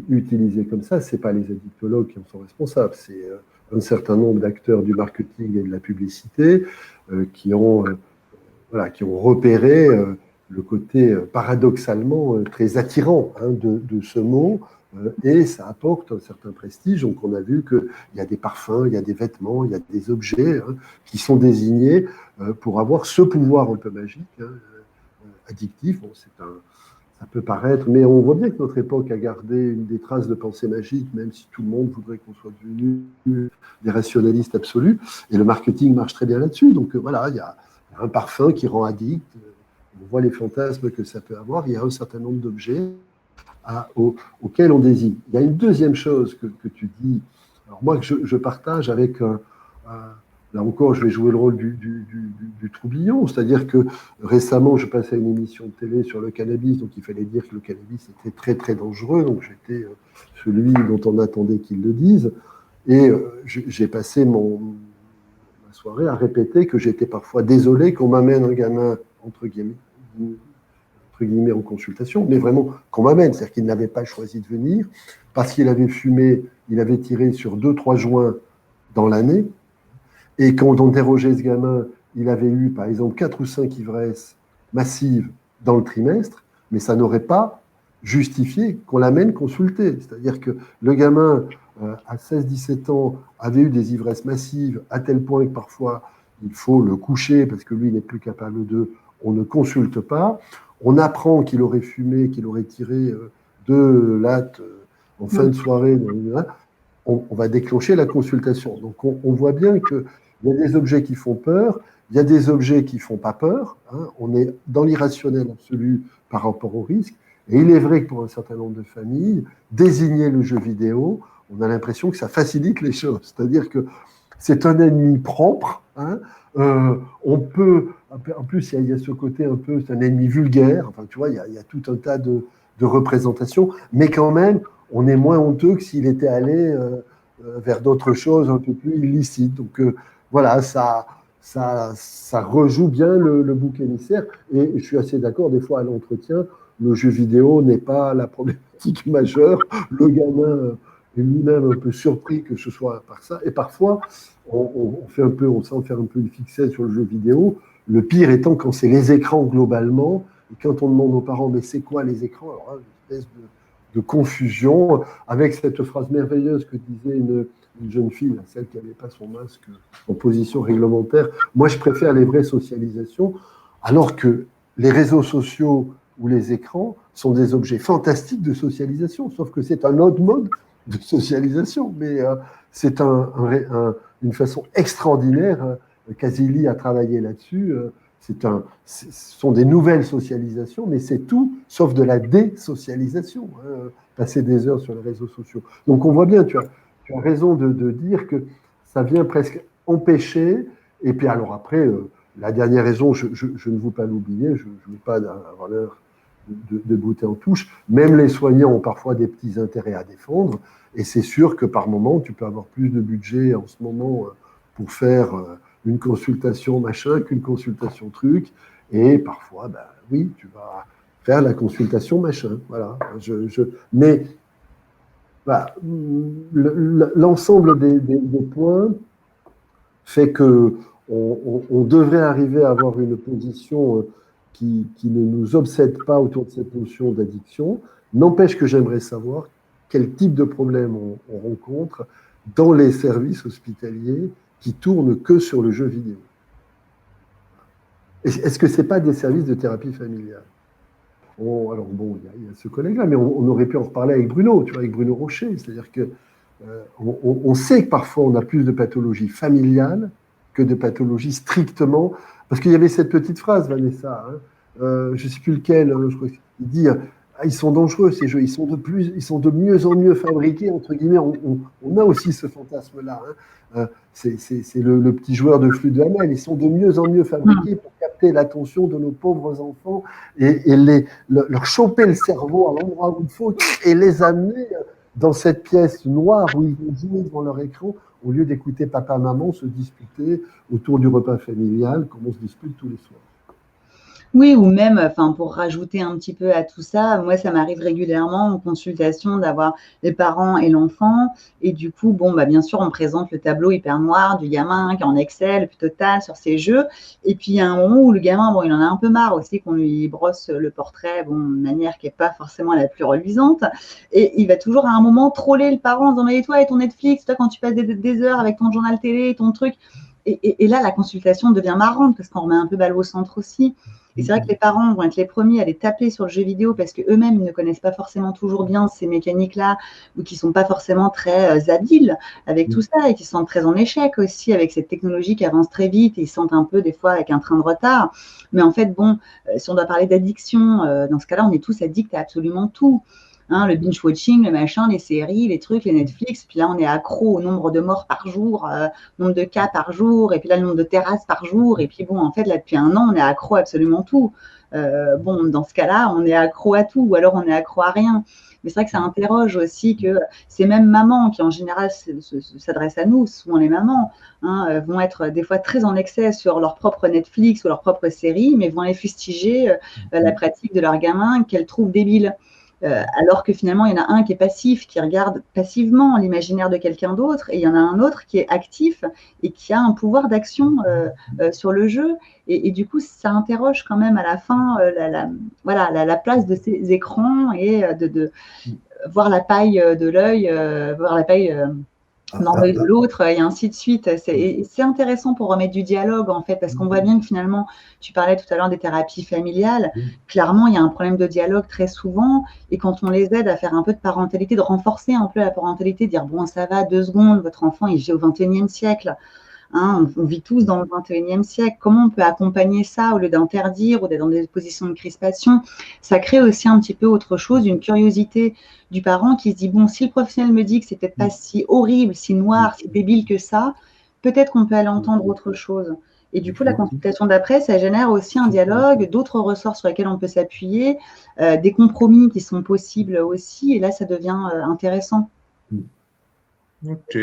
[SPEAKER 4] utilisé comme ça, ce n'est pas les addictologues qui en sont responsables, c'est un certain nombre d'acteurs du marketing et de la publicité qui ont repéré le côté paradoxalement très attirant de ce mot, et ça apporte un certain prestige. Donc on a vu qu'il y a des parfums, il y a des vêtements, il y a des objets qui sont désignés pour avoir ce pouvoir un peu magique, addictif. Bon, ça peut paraître, mais on voit bien que notre époque a gardé des traces de pensée magique, même si tout le monde voudrait qu'on soit devenus des rationalistes absolus. Et le marketing marche très bien là-dessus. Donc voilà, il y a un parfum qui rend addict. On voit les fantasmes que ça peut avoir. Il y a un certain nombre d'objets auxquels on désigne. Il y a une deuxième chose que tu dis, alors moi que je partage avec là encore, je vais jouer le rôle du troublion, c'est-à-dire que récemment, je passais une émission de télé sur le cannabis, donc il fallait dire que le cannabis était très très dangereux, donc j'étais celui dont on attendait qu'il le dise, et j'ai passé ma soirée à répéter que j'étais parfois désolé qu'on m'amène un gamin, entre guillemets, en consultation, mais vraiment qu'on m'amène, c'est-à-dire qu'il n'avait pas choisi de venir, parce qu'il avait fumé, il avait tiré sur 2-3 joints dans l'année. Et quand on interrogeait ce gamin, il avait eu, par exemple, 4 ou 5 ivresses massives dans le trimestre, mais ça n'aurait pas justifié qu'on l'amène consulter. C'est-à-dire que le gamin, à 16-17 ans, avait eu des ivresses massives, à tel point que parfois, il faut le coucher parce que lui n'est plus capable de... On ne consulte pas. On apprend qu'il aurait fumé, qu'il aurait tiré 2 lattes en fin de soirée. On va déclencher la consultation. Donc, on voit bien qu'il y a des objets qui font peur, il y a des objets qui ne font pas peur. On est dans l'irrationnel absolu par rapport au risque. Et il est vrai que pour un certain nombre de familles, désigner le jeu vidéo, on a l'impression que ça facilite les choses. C'est-à-dire que c'est un ennemi propre. On peut, en plus, il y a ce côté un peu, c'est un ennemi vulgaire. Enfin, tu vois, il y a tout un tas de représentations, mais quand même, on est moins honteux que s'il était allé vers d'autres choses un peu plus illicites. Donc voilà, ça rejoue bien le bouc émissaire. Et je suis assez d'accord, des fois à l'entretien, le jeu vidéo n'est pas la problématique majeure. Le gamin est lui-même un peu surpris que ce soit par ça. Et parfois, on s'en fait un peu une fixette sur le jeu vidéo. Le pire étant quand c'est les écrans globalement. Et quand on demande aux parents, mais c'est quoi les écrans? Alors là, une espèce de confusion, avec cette phrase merveilleuse que disait une jeune fille, celle qui n'avait pas son masque en position réglementaire. Moi, je préfère les vraies socialisations, alors que les réseaux sociaux ou les écrans sont des objets fantastiques de socialisation, sauf que c'est un autre mode de socialisation, mais c'est une façon extraordinaire. Kazili a travaillé là-dessus. Ce sont des nouvelles socialisations, mais c'est tout sauf de la désocialisation, passer des heures sur les réseaux sociaux. Donc on voit bien, tu vois, tu as raison de dire que ça vient presque empêcher. Et puis alors après, la dernière raison, je ne veux pas l'oublier, je ne veux pas avoir l'air de bouter en touche. Même les soignants ont parfois des petits intérêts à défendre. Et c'est sûr que par moment, tu peux avoir plus de budget en ce moment pour faire une consultation machin qu'une consultation truc. Et parfois, ben, oui, tu vas faire la consultation machin. Voilà. Mais voilà, l'ensemble des points fait que on devrait arriver à avoir une position qui ne nous obsède pas autour de cette notion d'addiction. N'empêche que j'aimerais savoir quel type de problème on rencontre dans les services hospitaliers qui tournent que sur le jeu vidéo. Est-ce que ce n'est pas des services de thérapie familiale? Alors bon, il y a ce collègue-là, mais on aurait pu en reparler avec Bruno, tu vois, avec Bruno Rocher. C'est-à-dire que on sait que parfois on a plus de pathologies familiales que de pathologies strictement. Parce qu'il y avait cette petite phrase, Vanessa, hein, je ne sais plus lequel, je crois, il dit ils sont dangereux ces jeux, ils sont de mieux en mieux fabriqués, entre guillemets. On a aussi ce fantasme-là. Hein. C'est le petit joueur de flûte de Hamel. Ils sont de mieux en mieux fabriqués pour capter l'attention de nos pauvres enfants et leur choper le cerveau à l'endroit où il faut et les amener dans cette pièce noire où ils vont jouer devant leur écran au lieu d'écouter papa-maman se disputer autour du repas familial comme on se dispute tous les soirs.
[SPEAKER 3] Oui, ou même, enfin, pour rajouter un petit peu à tout ça, moi, ça m'arrive régulièrement en consultation d'avoir les parents et l'enfant. Et du coup, bon, bah, bien sûr, on présente le tableau hyper noir du gamin qui est en Excel, puis total sur ses jeux. Et puis, il y a un moment où le gamin, bon, il en a un peu marre aussi qu'on lui brosse le portrait, bon, de manière qui n'est pas forcément la plus reluisante. Et il va toujours à un moment troller le parent en disant, mais toi et ton Netflix, toi, quand tu passes des heures avec ton journal télé, ton truc. Et là, la consultation devient marrante parce qu'on remet un peu balle au centre aussi. Et c'est vrai que les parents vont être les premiers à les taper sur le jeu vidéo parce qu'eux-mêmes ne connaissent pas forcément toujours bien ces mécaniques-là ou qui ne sont pas forcément très habiles avec tout ça et qui sont très en échec aussi avec cette technologie qui avance très vite et ils se sentent un peu des fois avec un train de retard. Mais en fait, bon, si on doit parler d'addiction, dans ce cas-là, on est tous addicts à absolument tout. Hein, le binge-watching, le machin, les séries, les trucs, les Netflix. Puis là, on est accro au nombre de morts par jour, nombre de cas par jour, et puis là, le nombre de terrasses par jour. Et puis bon, en fait, là, depuis un an, on est accro à absolument tout. Bon, dans ce cas-là, on est accro à tout, ou alors on est accro à rien. Mais c'est vrai que ça interroge aussi que ces mêmes mamans qui, en général, s'adressent à nous, souvent les mamans, hein, vont être des fois très en excès sur leur propre Netflix ou leur propre série, mais vont aller fustiger la pratique de leur gamin qu'elles trouvent débile. Alors que finalement, il y en a un qui est passif, qui regarde passivement l'imaginaire de quelqu'un d'autre, et il y en a un autre qui est actif et qui a un pouvoir d'action sur le jeu. Et du coup, ça interroge quand même à la fin la place de ces écrans et de voir la paille de l'œil, voir la paille dans l'œil de l'autre, et ainsi de suite. C'est intéressant pour remettre du dialogue, en fait, parce qu'on voit bien que finalement, tu parlais tout à l'heure des thérapies familiales, clairement, il y a un problème de dialogue très souvent, et quand on les aide à faire un peu de parentalité, de renforcer un peu la parentalité, dire, bon, ça va, 2 secondes, votre enfant, il vit au XXIe siècle. Hein, on vit tous dans le XXIe siècle. Comment on peut accompagner ça au lieu d'interdire ou d'être dans des positions de crispation? Ça crée aussi un petit peu autre chose, une curiosité du parent qui se dit, bon, si le professionnel me dit que c'est peut-être pas si horrible, si noir, si débile que ça, peut-être qu'on peut aller entendre autre chose. Et du coup, la consultation d'après, ça génère aussi un dialogue, d'autres ressorts sur lesquels on peut s'appuyer, des compromis qui sont possibles aussi, et là, ça devient intéressant.
[SPEAKER 1] Ok.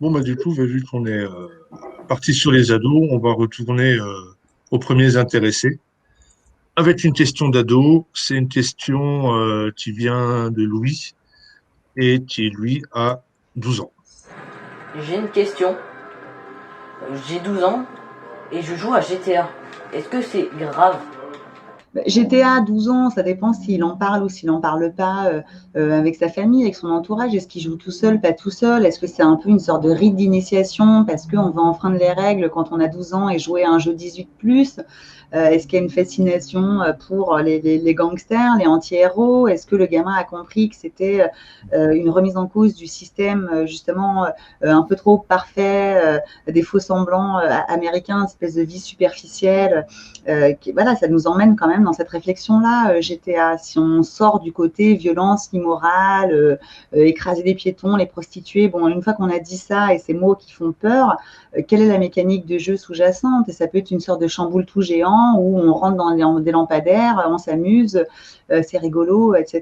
[SPEAKER 1] Bon, bah, du coup, vu qu'on est parti sur les ados, on va retourner aux premiers intéressés. Avec une question d'ado, c'est une question qui vient de Louis et qui, lui, a 12 ans.
[SPEAKER 15] J'ai une question. J'ai 12 ans et je joue à GTA. Est-ce que c'est grave ?
[SPEAKER 3] GTA, 12 ans, ça dépend s'il en parle ou s'il n'en parle pas avec sa famille, avec son entourage. Est-ce qu'il joue tout seul, pas tout seul? Est-ce que c'est un peu une sorte de rite d'initiation parce qu'on va enfreindre les règles quand on a 12 ans et jouer à un jeu 18+? Est-ce qu'il y a une fascination pour les gangsters, les anti-héros? Est-ce que le gamin a compris que c'était une remise en cause du système justement un peu trop parfait, des faux semblants américains, une espèce de vie superficielle voilà, ça nous emmène quand même même dans cette réflexion-là, GTA. Si on sort du côté violence, immorale, écraser des piétons, les prostituées, bon, une fois qu'on a dit ça et ces mots qui font peur, quelle est la mécanique de jeu sous-jacente? Et ça peut être une sorte de chamboule tout géant où on rentre dans des lampadaires, on s'amuse, c'est rigolo, etc.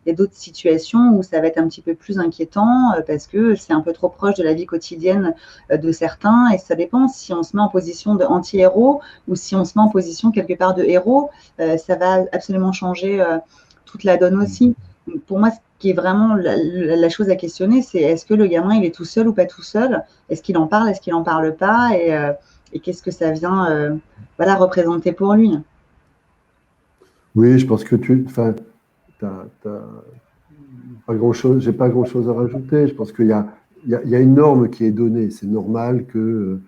[SPEAKER 3] Il y a d'autres situations où ça va être un petit peu plus inquiétant parce que c'est un peu trop proche de la vie quotidienne de certains, et ça dépend si on se met en position de anti-héros ou si on se met en position quelque part de héros, ça va absolument changer toute la donne aussi. Pour moi, ce qui est vraiment la chose à questionner, c'est est-ce que le gamin, il est tout seul ou pas tout seul? Est-ce qu'il en parle? Est-ce qu'il n'en parle pas? Et qu'est-ce que ça vient représenter pour lui?
[SPEAKER 4] Oui, je pense que pas grand-chose, j'ai pas grand-chose à rajouter. Je pense qu'il y a une norme qui est donnée. C'est normal que,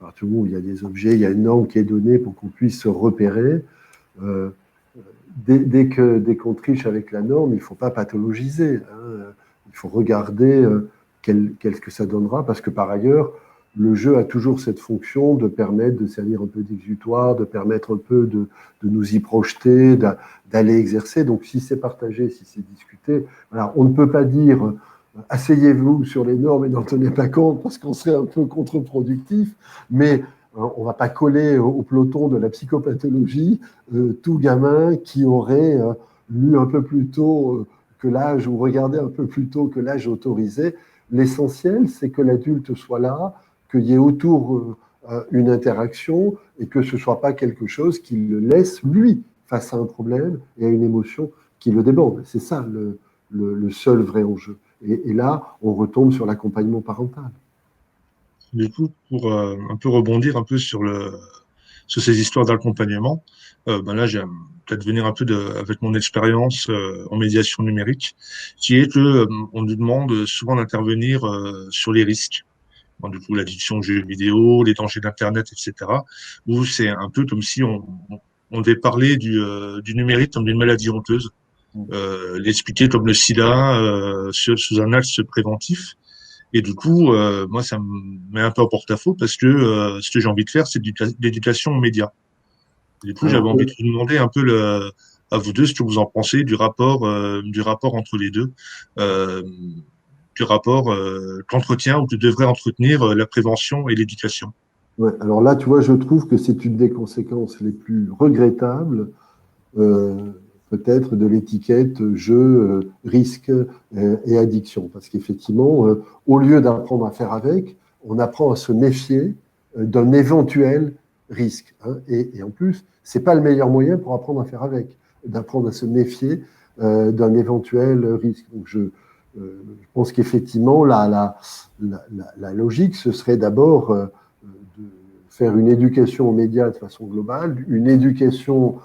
[SPEAKER 4] à partir du moment où il y a des objets, il y a une norme qui est donnée pour qu'on puisse se repérer. Dès qu'on triche avec la norme, il ne faut pas pathologiser. Il faut regarder qu'est-ce que ça donnera, parce que par ailleurs, le jeu a toujours cette fonction de permettre de servir un peu d'exutoire, de permettre un peu de nous y projeter, d'aller exercer. Donc si c'est partagé, si c'est discuté, voilà, on ne peut pas dire asseyez-vous sur les normes et n'en tenez pas compte parce qu'on serait un peu contre-productif, mais on ne va pas coller au peloton de la psychopathologie tout gamin qui aurait lu un peu plus tôt que l'âge ou regardé un peu plus tôt que l'âge autorisé. L'essentiel, c'est que l'adulte soit là, qu'il y ait autour une interaction et que ce ne soit pas quelque chose qui le laisse, lui, face à un problème et à une émotion qui le déborde. C'est ça le seul vrai enjeu. Et là, on retombe sur l'accompagnement parental.
[SPEAKER 1] Du coup, pour un peu rebondir un peu sur ces histoires d'accompagnement, là, j'ai peut-être venir un peu avec mon expérience en médiation numérique, qui est que on nous demande souvent d'intervenir sur les risques. Bon, du coup, l'addiction aux jeux vidéo, les dangers d'Internet, etc. Où c'est un peu comme si on devait parler du numérique comme d'une maladie honteuse, l'expliquer comme le sida sous un axe préventif. Et du coup, moi, ça me met un peu en porte-à-faux parce que ce que j'ai envie de faire, c'est de l'éducation aux médias. Du coup, j'avais envie de vous demander un peu à vous deux ce que vous en pensez du rapport entre les deux, du rapport qu'entretient ou que devrait entretenir la prévention et l'éducation.
[SPEAKER 4] Ouais, alors là, tu vois, je trouve que c'est une des conséquences les plus regrettables, peut-être, de l'étiquette jeu, risque et addiction. Parce qu'effectivement, au lieu d'apprendre à faire avec, on apprend à se méfier d'un éventuel risque. Et en plus, c'est pas le meilleur moyen pour apprendre à faire avec, d'apprendre à se méfier d'un éventuel risque. Donc je pense qu'effectivement, la logique, ce serait d'abord de faire une éducation aux médias de façon globale, une éducation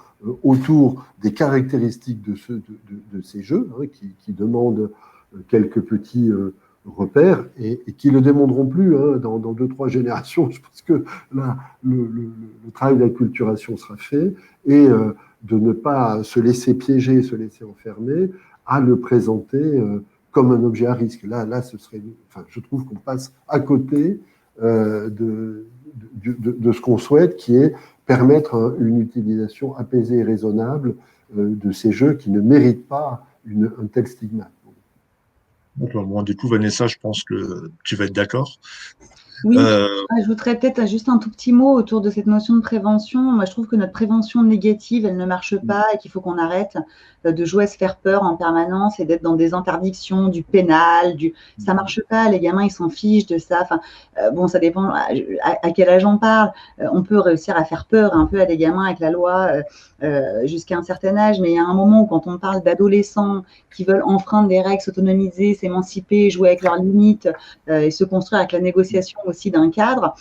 [SPEAKER 4] autour des caractéristiques de ces jeux, qui demandent quelques petits repères et qui ne le demanderont plus dans 2-3 générations. Je pense que là, le travail d'acculturation sera fait et de ne pas se laisser piéger, se laisser enfermer, à le présenter comme un objet à risque. Là, je trouve qu'on passe à côté de ce qu'on souhaite, qui est permettre une utilisation apaisée et raisonnable de ces jeux qui ne méritent pas un tel stigmate.
[SPEAKER 1] Bon, du coup, Vanessa, je pense que tu vas être d'accord.
[SPEAKER 3] Oui, j'ajouterais peut-être juste un tout petit mot autour de cette notion de prévention. Moi, je trouve que notre prévention négative, elle ne marche pas et qu'il faut qu'on arrête de jouer à se faire peur en permanence et d'être dans des interdictions, du pénal, ça marche pas. Les gamins, ils s'en fichent de ça. Enfin, bon, ça dépend à quel âge on parle. On peut réussir à faire peur un peu à des gamins avec la loi jusqu'à un certain âge, mais il y a un moment où quand on parle d'adolescents qui veulent enfreindre des règles, s'autonomiser, s'émanciper, jouer avec leurs limites et se construire avec la négociation aussi d'un cadre,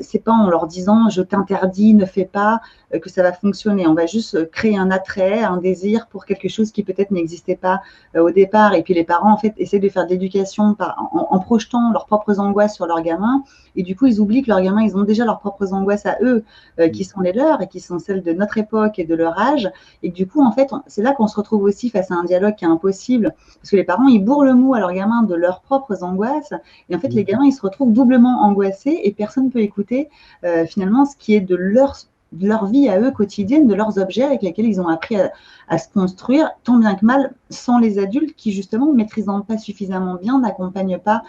[SPEAKER 3] c'est pas en leur disant je t'interdis, ne fais pas, que ça va fonctionner. On va juste créer un attrait, un désir pour quelque chose qui peut-être n'existait pas au départ. Et puis les parents en fait essaient de faire de l'éducation en projetant leurs propres angoisses sur leurs gamins. Et du coup, ils oublient que leurs gamins, ils ont déjà leurs propres angoisses à eux, qui sont les leurs et qui sont celles de notre époque et de leur âge. Et du coup, en fait, c'est là qu'on se retrouve aussi face à un dialogue qui est impossible, parce que les parents, ils bourrent le mou à leurs gamins de leurs propres angoisses. Et en fait, les gamins, ils se retrouvent doublement angoissés et personne ne peut écouter finalement ce qui est de leur de leur vie à eux quotidienne, de leurs objets avec lesquels ils ont appris à se construire, tant bien que mal, sans les adultes qui, justement, ne maîtrisant pas suffisamment bien, n'accompagnent pas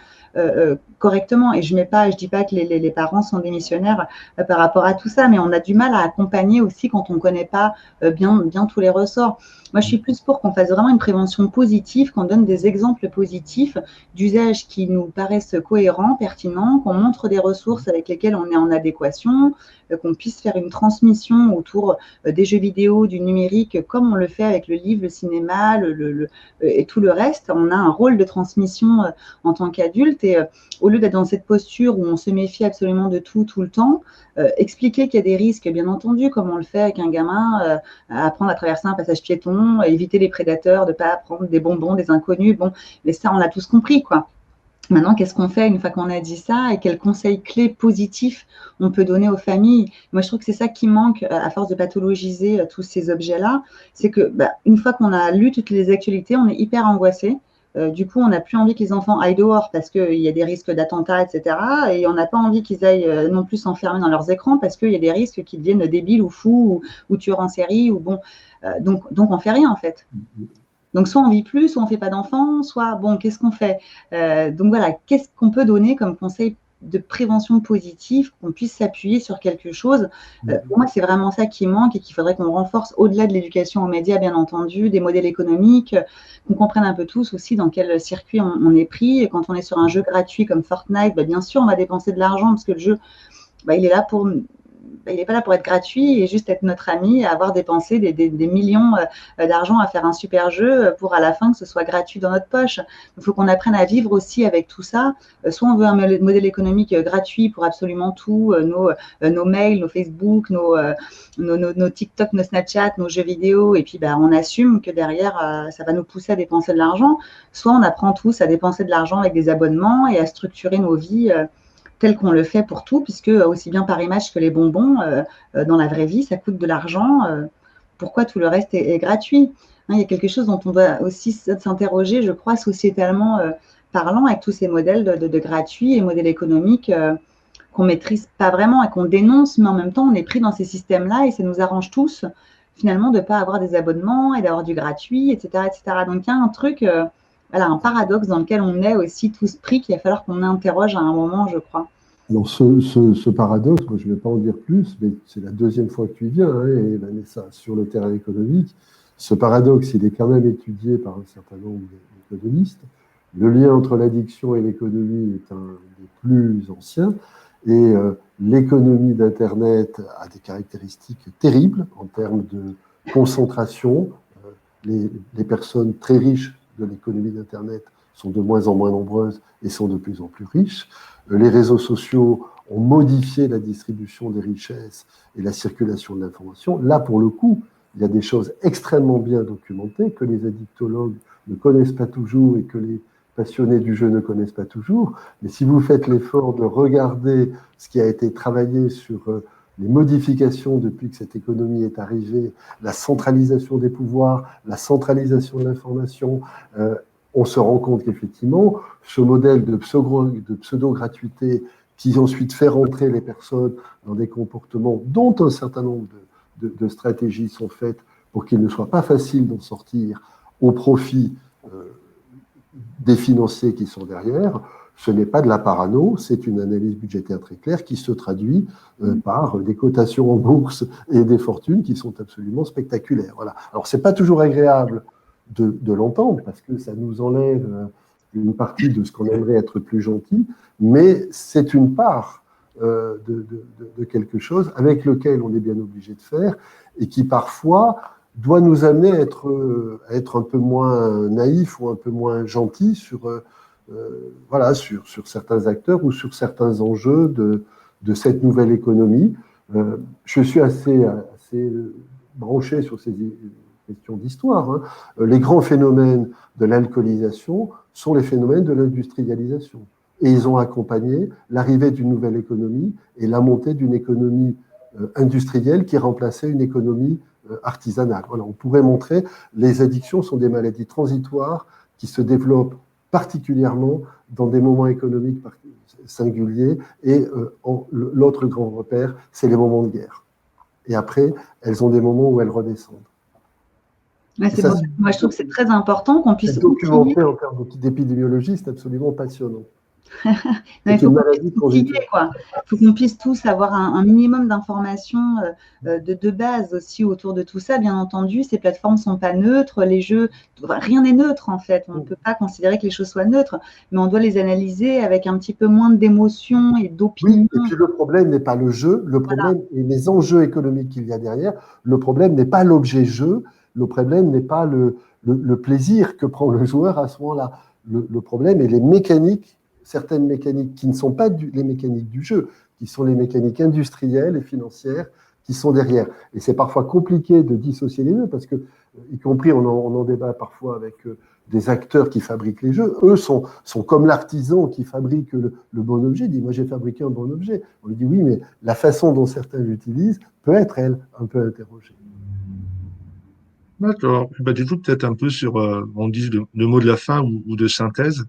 [SPEAKER 3] correctement. Et je dis pas que les parents sont démissionnaires par rapport à tout ça, mais on a du mal à accompagner aussi quand on ne connaît pas bien tous les ressorts. Moi, je suis plus pour qu'on fasse vraiment une prévention positive, qu'on donne des exemples positifs d'usages qui nous paraissent cohérents, pertinents, qu'on montre des ressources avec lesquelles on est en adéquation, qu'on puisse faire une transmission autour des jeux vidéo, du numérique, comme on le fait avec le livre, le cinéma et tout le reste. On a un rôle de transmission en tant qu'adulte et au lieu d'être dans cette posture où on se méfie absolument de tout le temps, expliquer qu'il y a des risques, bien entendu, comme on le fait avec un gamin, apprendre à traverser un passage piéton, éviter les prédateurs, de ne pas prendre des bonbons, des inconnus. Bon, mais ça, on a tous compris, quoi. Maintenant, qu'est-ce qu'on fait une fois qu'on a dit ça et quels conseils clés positifs on peut donner aux familles? Moi, je trouve que c'est ça qui manque à force de pathologiser tous ces objets-là. C'est que une fois qu'on a lu toutes les actualités, on est hyper angoissé. Du coup, on n'a plus envie que les enfants aillent dehors parce qu'il y a des risques d'attentats, etc. Et on n'a pas envie qu'ils aillent non plus s'enfermer dans leurs écrans parce qu'il y a des risques qu'ils deviennent débiles ou fous ou tueurs en série. Ou bon, donc, on ne fait rien, en fait. Donc, soit on vit plus, soit on ne fait pas d'enfants, soit, bon, qu'est-ce qu'on fait? Donc, voilà, qu'est-ce qu'on peut donner comme conseil de prévention positive, qu'on puisse s'appuyer sur quelque chose? Pour moi, c'est vraiment ça qui manque et qu'il faudrait qu'on renforce au-delà de l'éducation aux médias, bien entendu, des modèles économiques, qu'on comprenne un peu tous aussi dans quel circuit on est pris. Et quand on est sur un jeu gratuit comme Fortnite, bien sûr, on va dépenser de l'argent parce que le jeu, il est là pour... il n'est pas là pour être gratuit et juste être notre ami, avoir dépensé des millions d'argent à faire un super jeu pour à la fin que ce soit gratuit dans notre poche. Il faut qu'on apprenne à vivre aussi avec tout ça. Soit on veut un modèle économique gratuit pour absolument tout, nos mails, nos Facebook, nos TikTok, nos Snapchat, nos jeux vidéo, et puis on assume que derrière, ça va nous pousser à dépenser de l'argent. Soit on apprend tous à dépenser de l'argent avec des abonnements et à structurer nos vies tel qu'on le fait pour tout, puisque aussi bien par image que les bonbons, dans la vraie vie, ça coûte de l'argent. Pourquoi tout le reste est gratuit? Il y a quelque chose dont on doit aussi s'interroger, je crois, sociétalement parlant, avec tous ces modèles de gratuits et modèles économiques qu'on ne maîtrise pas vraiment et qu'on dénonce, mais en même temps, on est pris dans ces systèmes-là et ça nous arrange tous, finalement, de ne pas avoir des abonnements et d'avoir du gratuit, etc. etc. Donc, il y a un truc... un paradoxe dans lequel on est aussi tous pris qu'il va falloir qu'on interroge à un moment, je crois.
[SPEAKER 4] Alors, ce paradoxe, moi, je ne vais pas en dire plus, mais c'est la deuxième fois que tu y viens, et Vanessa, sur le terrain économique. Ce paradoxe, il est quand même étudié par un certain nombre d'économistes. Le lien entre l'addiction et l'économie est un des plus anciens, et l'économie d'Internet a des caractéristiques terribles en termes de concentration. Les personnes très riches de l'économie d'Internet sont de moins en moins nombreuses et sont de plus en plus riches. Les réseaux sociaux ont modifié la distribution des richesses et la circulation de l'information. Là, pour le coup, il y a des choses extrêmement bien documentées que les addictologues ne connaissent pas toujours et que les passionnés du jeu ne connaissent pas toujours. Mais si vous faites l'effort de regarder ce qui a été travaillé sur les modifications depuis que cette économie est arrivée, la centralisation des pouvoirs, la centralisation de l'information, on se rend compte qu'effectivement, ce modèle de pseudo-gratuité qui ensuite fait rentrer les personnes dans des comportements dont un certain nombre de stratégies sont faites pour qu'il ne soit pas facile d'en sortir au profit des financiers qui sont derrière, ce n'est pas de la parano, c'est une analyse budgétaire très claire qui se traduit par des cotations en bourse et des fortunes qui sont absolument spectaculaires. Voilà. Alors, ce n'est pas toujours agréable de l'entendre parce que ça nous enlève une partie de ce qu'on aimerait être plus gentil, mais c'est une part de quelque chose avec lequel on est bien obligé de faire et qui parfois doit nous amener à être un peu moins naïf ou un peu moins gentil sur certains acteurs ou sur certains enjeux de cette nouvelle économie. Je suis assez branché sur ces questions d'histoire. Les grands phénomènes de l'alcoolisation sont les phénomènes de l'industrialisation. Et ils ont accompagné l'arrivée d'une nouvelle économie et la montée d'une économie industrielle qui remplaçait une économie artisanale. Voilà, on pourrait montrer les addictions sont des maladies transitoires qui se développent particulièrement dans des moments économiques singuliers et l'autre grand repère, c'est les moments de guerre. et après, elles ont des moments où elles redescendent.
[SPEAKER 3] Ouais, c'est
[SPEAKER 4] ça,
[SPEAKER 3] pour ça que moi, je trouve que c'est très important qu'on puisse
[SPEAKER 4] C'est documenté en termes d'épidémiologie, c'est absolument passionnant.
[SPEAKER 3] Non, il
[SPEAKER 4] C'est
[SPEAKER 3] faut
[SPEAKER 4] une
[SPEAKER 3] qu'on
[SPEAKER 4] maladie
[SPEAKER 3] puisse
[SPEAKER 4] qu'on
[SPEAKER 3] outiller, quoi. Il faut qu'on puisse tous avoir un minimum d'informations de base aussi autour de tout ça. Bien entendu, ces plateformes ne sont pas neutres. Les jeux, rien n'est neutre en fait. On ne peut pas considérer que les choses soient neutres, mais on doit les analyser avec un petit peu moins d'émotion et d'opinion.
[SPEAKER 4] Oui, et puis le problème n'est pas le jeu, le problème est les enjeux économiques qu'il y a derrière. Le problème n'est pas l'objet jeu, le problème n'est pas le plaisir que prend le joueur à ce moment-là. Le problème est les mécaniques, certaines mécaniques qui ne sont pas les mécaniques du jeu, qui sont les mécaniques industrielles et financières qui sont derrière. Et c'est parfois compliqué de dissocier les deux, parce que, y compris, on en débat parfois avec des acteurs qui fabriquent les jeux, eux sont comme l'artisan qui fabrique le bon objet, il dit « moi j'ai fabriqué un bon objet ». On lui dit « oui, mais la façon dont certains l'utilisent peut être, elle, un peu interrogée ».
[SPEAKER 1] D'accord. Bah, du coup, peut-être un peu sur, on dit le mot de la fin ou de synthèse.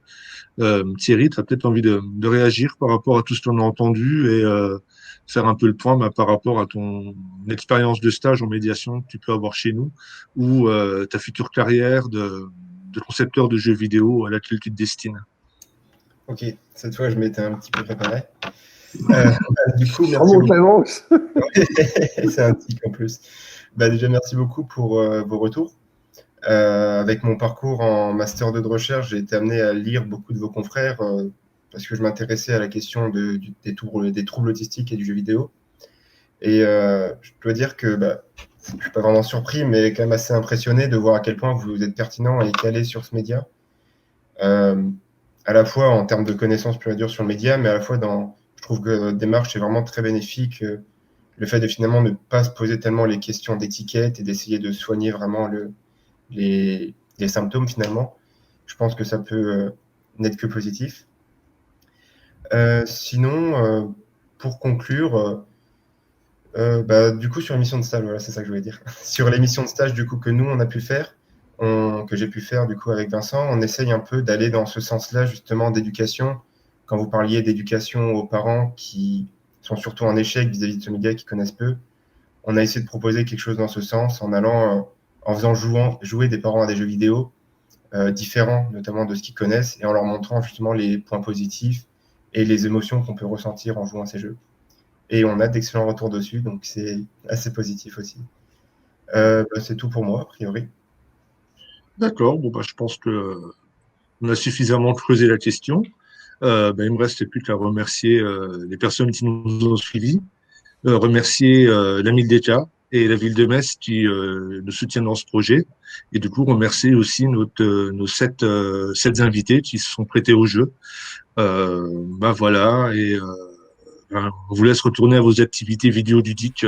[SPEAKER 1] Thierry, tu as peut-être envie de réagir par rapport à tout ce qu'on a entendu et faire un peu le point par rapport à ton expérience de stage en médiation que tu peux avoir chez nous ou ta future carrière de concepteur de jeux vidéo à laquelle tu te destines.
[SPEAKER 2] Ok, cette fois, je m'étais un petit peu préparé. Du coup, merci
[SPEAKER 4] Remonte
[SPEAKER 2] beaucoup.
[SPEAKER 4] la manche.
[SPEAKER 2] C'est un tic en plus. Bah, déjà, merci beaucoup pour vos retours. Avec mon parcours en master 2 de recherche, j'ai été amené à lire beaucoup de vos confrères parce que je m'intéressais à la question des troubles autistiques et du jeu vidéo. Et je dois dire que je ne suis pas vraiment surpris, mais quand même assez impressionné de voir à quel point vous êtes pertinent et calé sur ce média. À la fois en termes de connaissances pure et dure sur le média, mais à la fois je trouve que votre démarche est vraiment très bénéfique. Le fait de finalement ne pas se poser tellement les questions d'étiquette et d'essayer de soigner vraiment les symptômes finalement, je pense que ça peut n'être que positif. Sinon, pour conclure, du coup sur l'émission de stage, voilà, c'est ça que je voulais dire. Sur l'émission de stage du coup que nous on a pu faire, que j'ai pu faire du coup avec Vincent, on essaye un peu d'aller dans ce sens-là justement d'éducation. Quand vous parliez d'éducation aux parents qui sont surtout en échec vis-à-vis de ce média, qui connaissent peu, on a essayé de proposer quelque chose dans ce sens en allant en faisant jouer des parents à des jeux vidéo différents, notamment de ce qu'ils connaissent, et en leur montrant justement les points positifs et les émotions qu'on peut ressentir en jouant à ces jeux. Et on a d'excellents retours dessus, donc c'est assez positif aussi. C'est tout pour moi, a priori.
[SPEAKER 1] D'accord, bon, je pense qu'on a suffisamment creusé la question. Il ne me reste plus qu'à remercier les personnes qui nous ont suivis, remercier la Mildeka et la ville de Metz qui nous soutiennent dans ce projet, et du coup remercier aussi nos 7 invités qui se sont prêtés au jeu. Voilà, et on vous laisse retourner à vos activités vidéoludiques,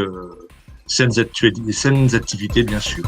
[SPEAKER 1] saines activités bien sûr.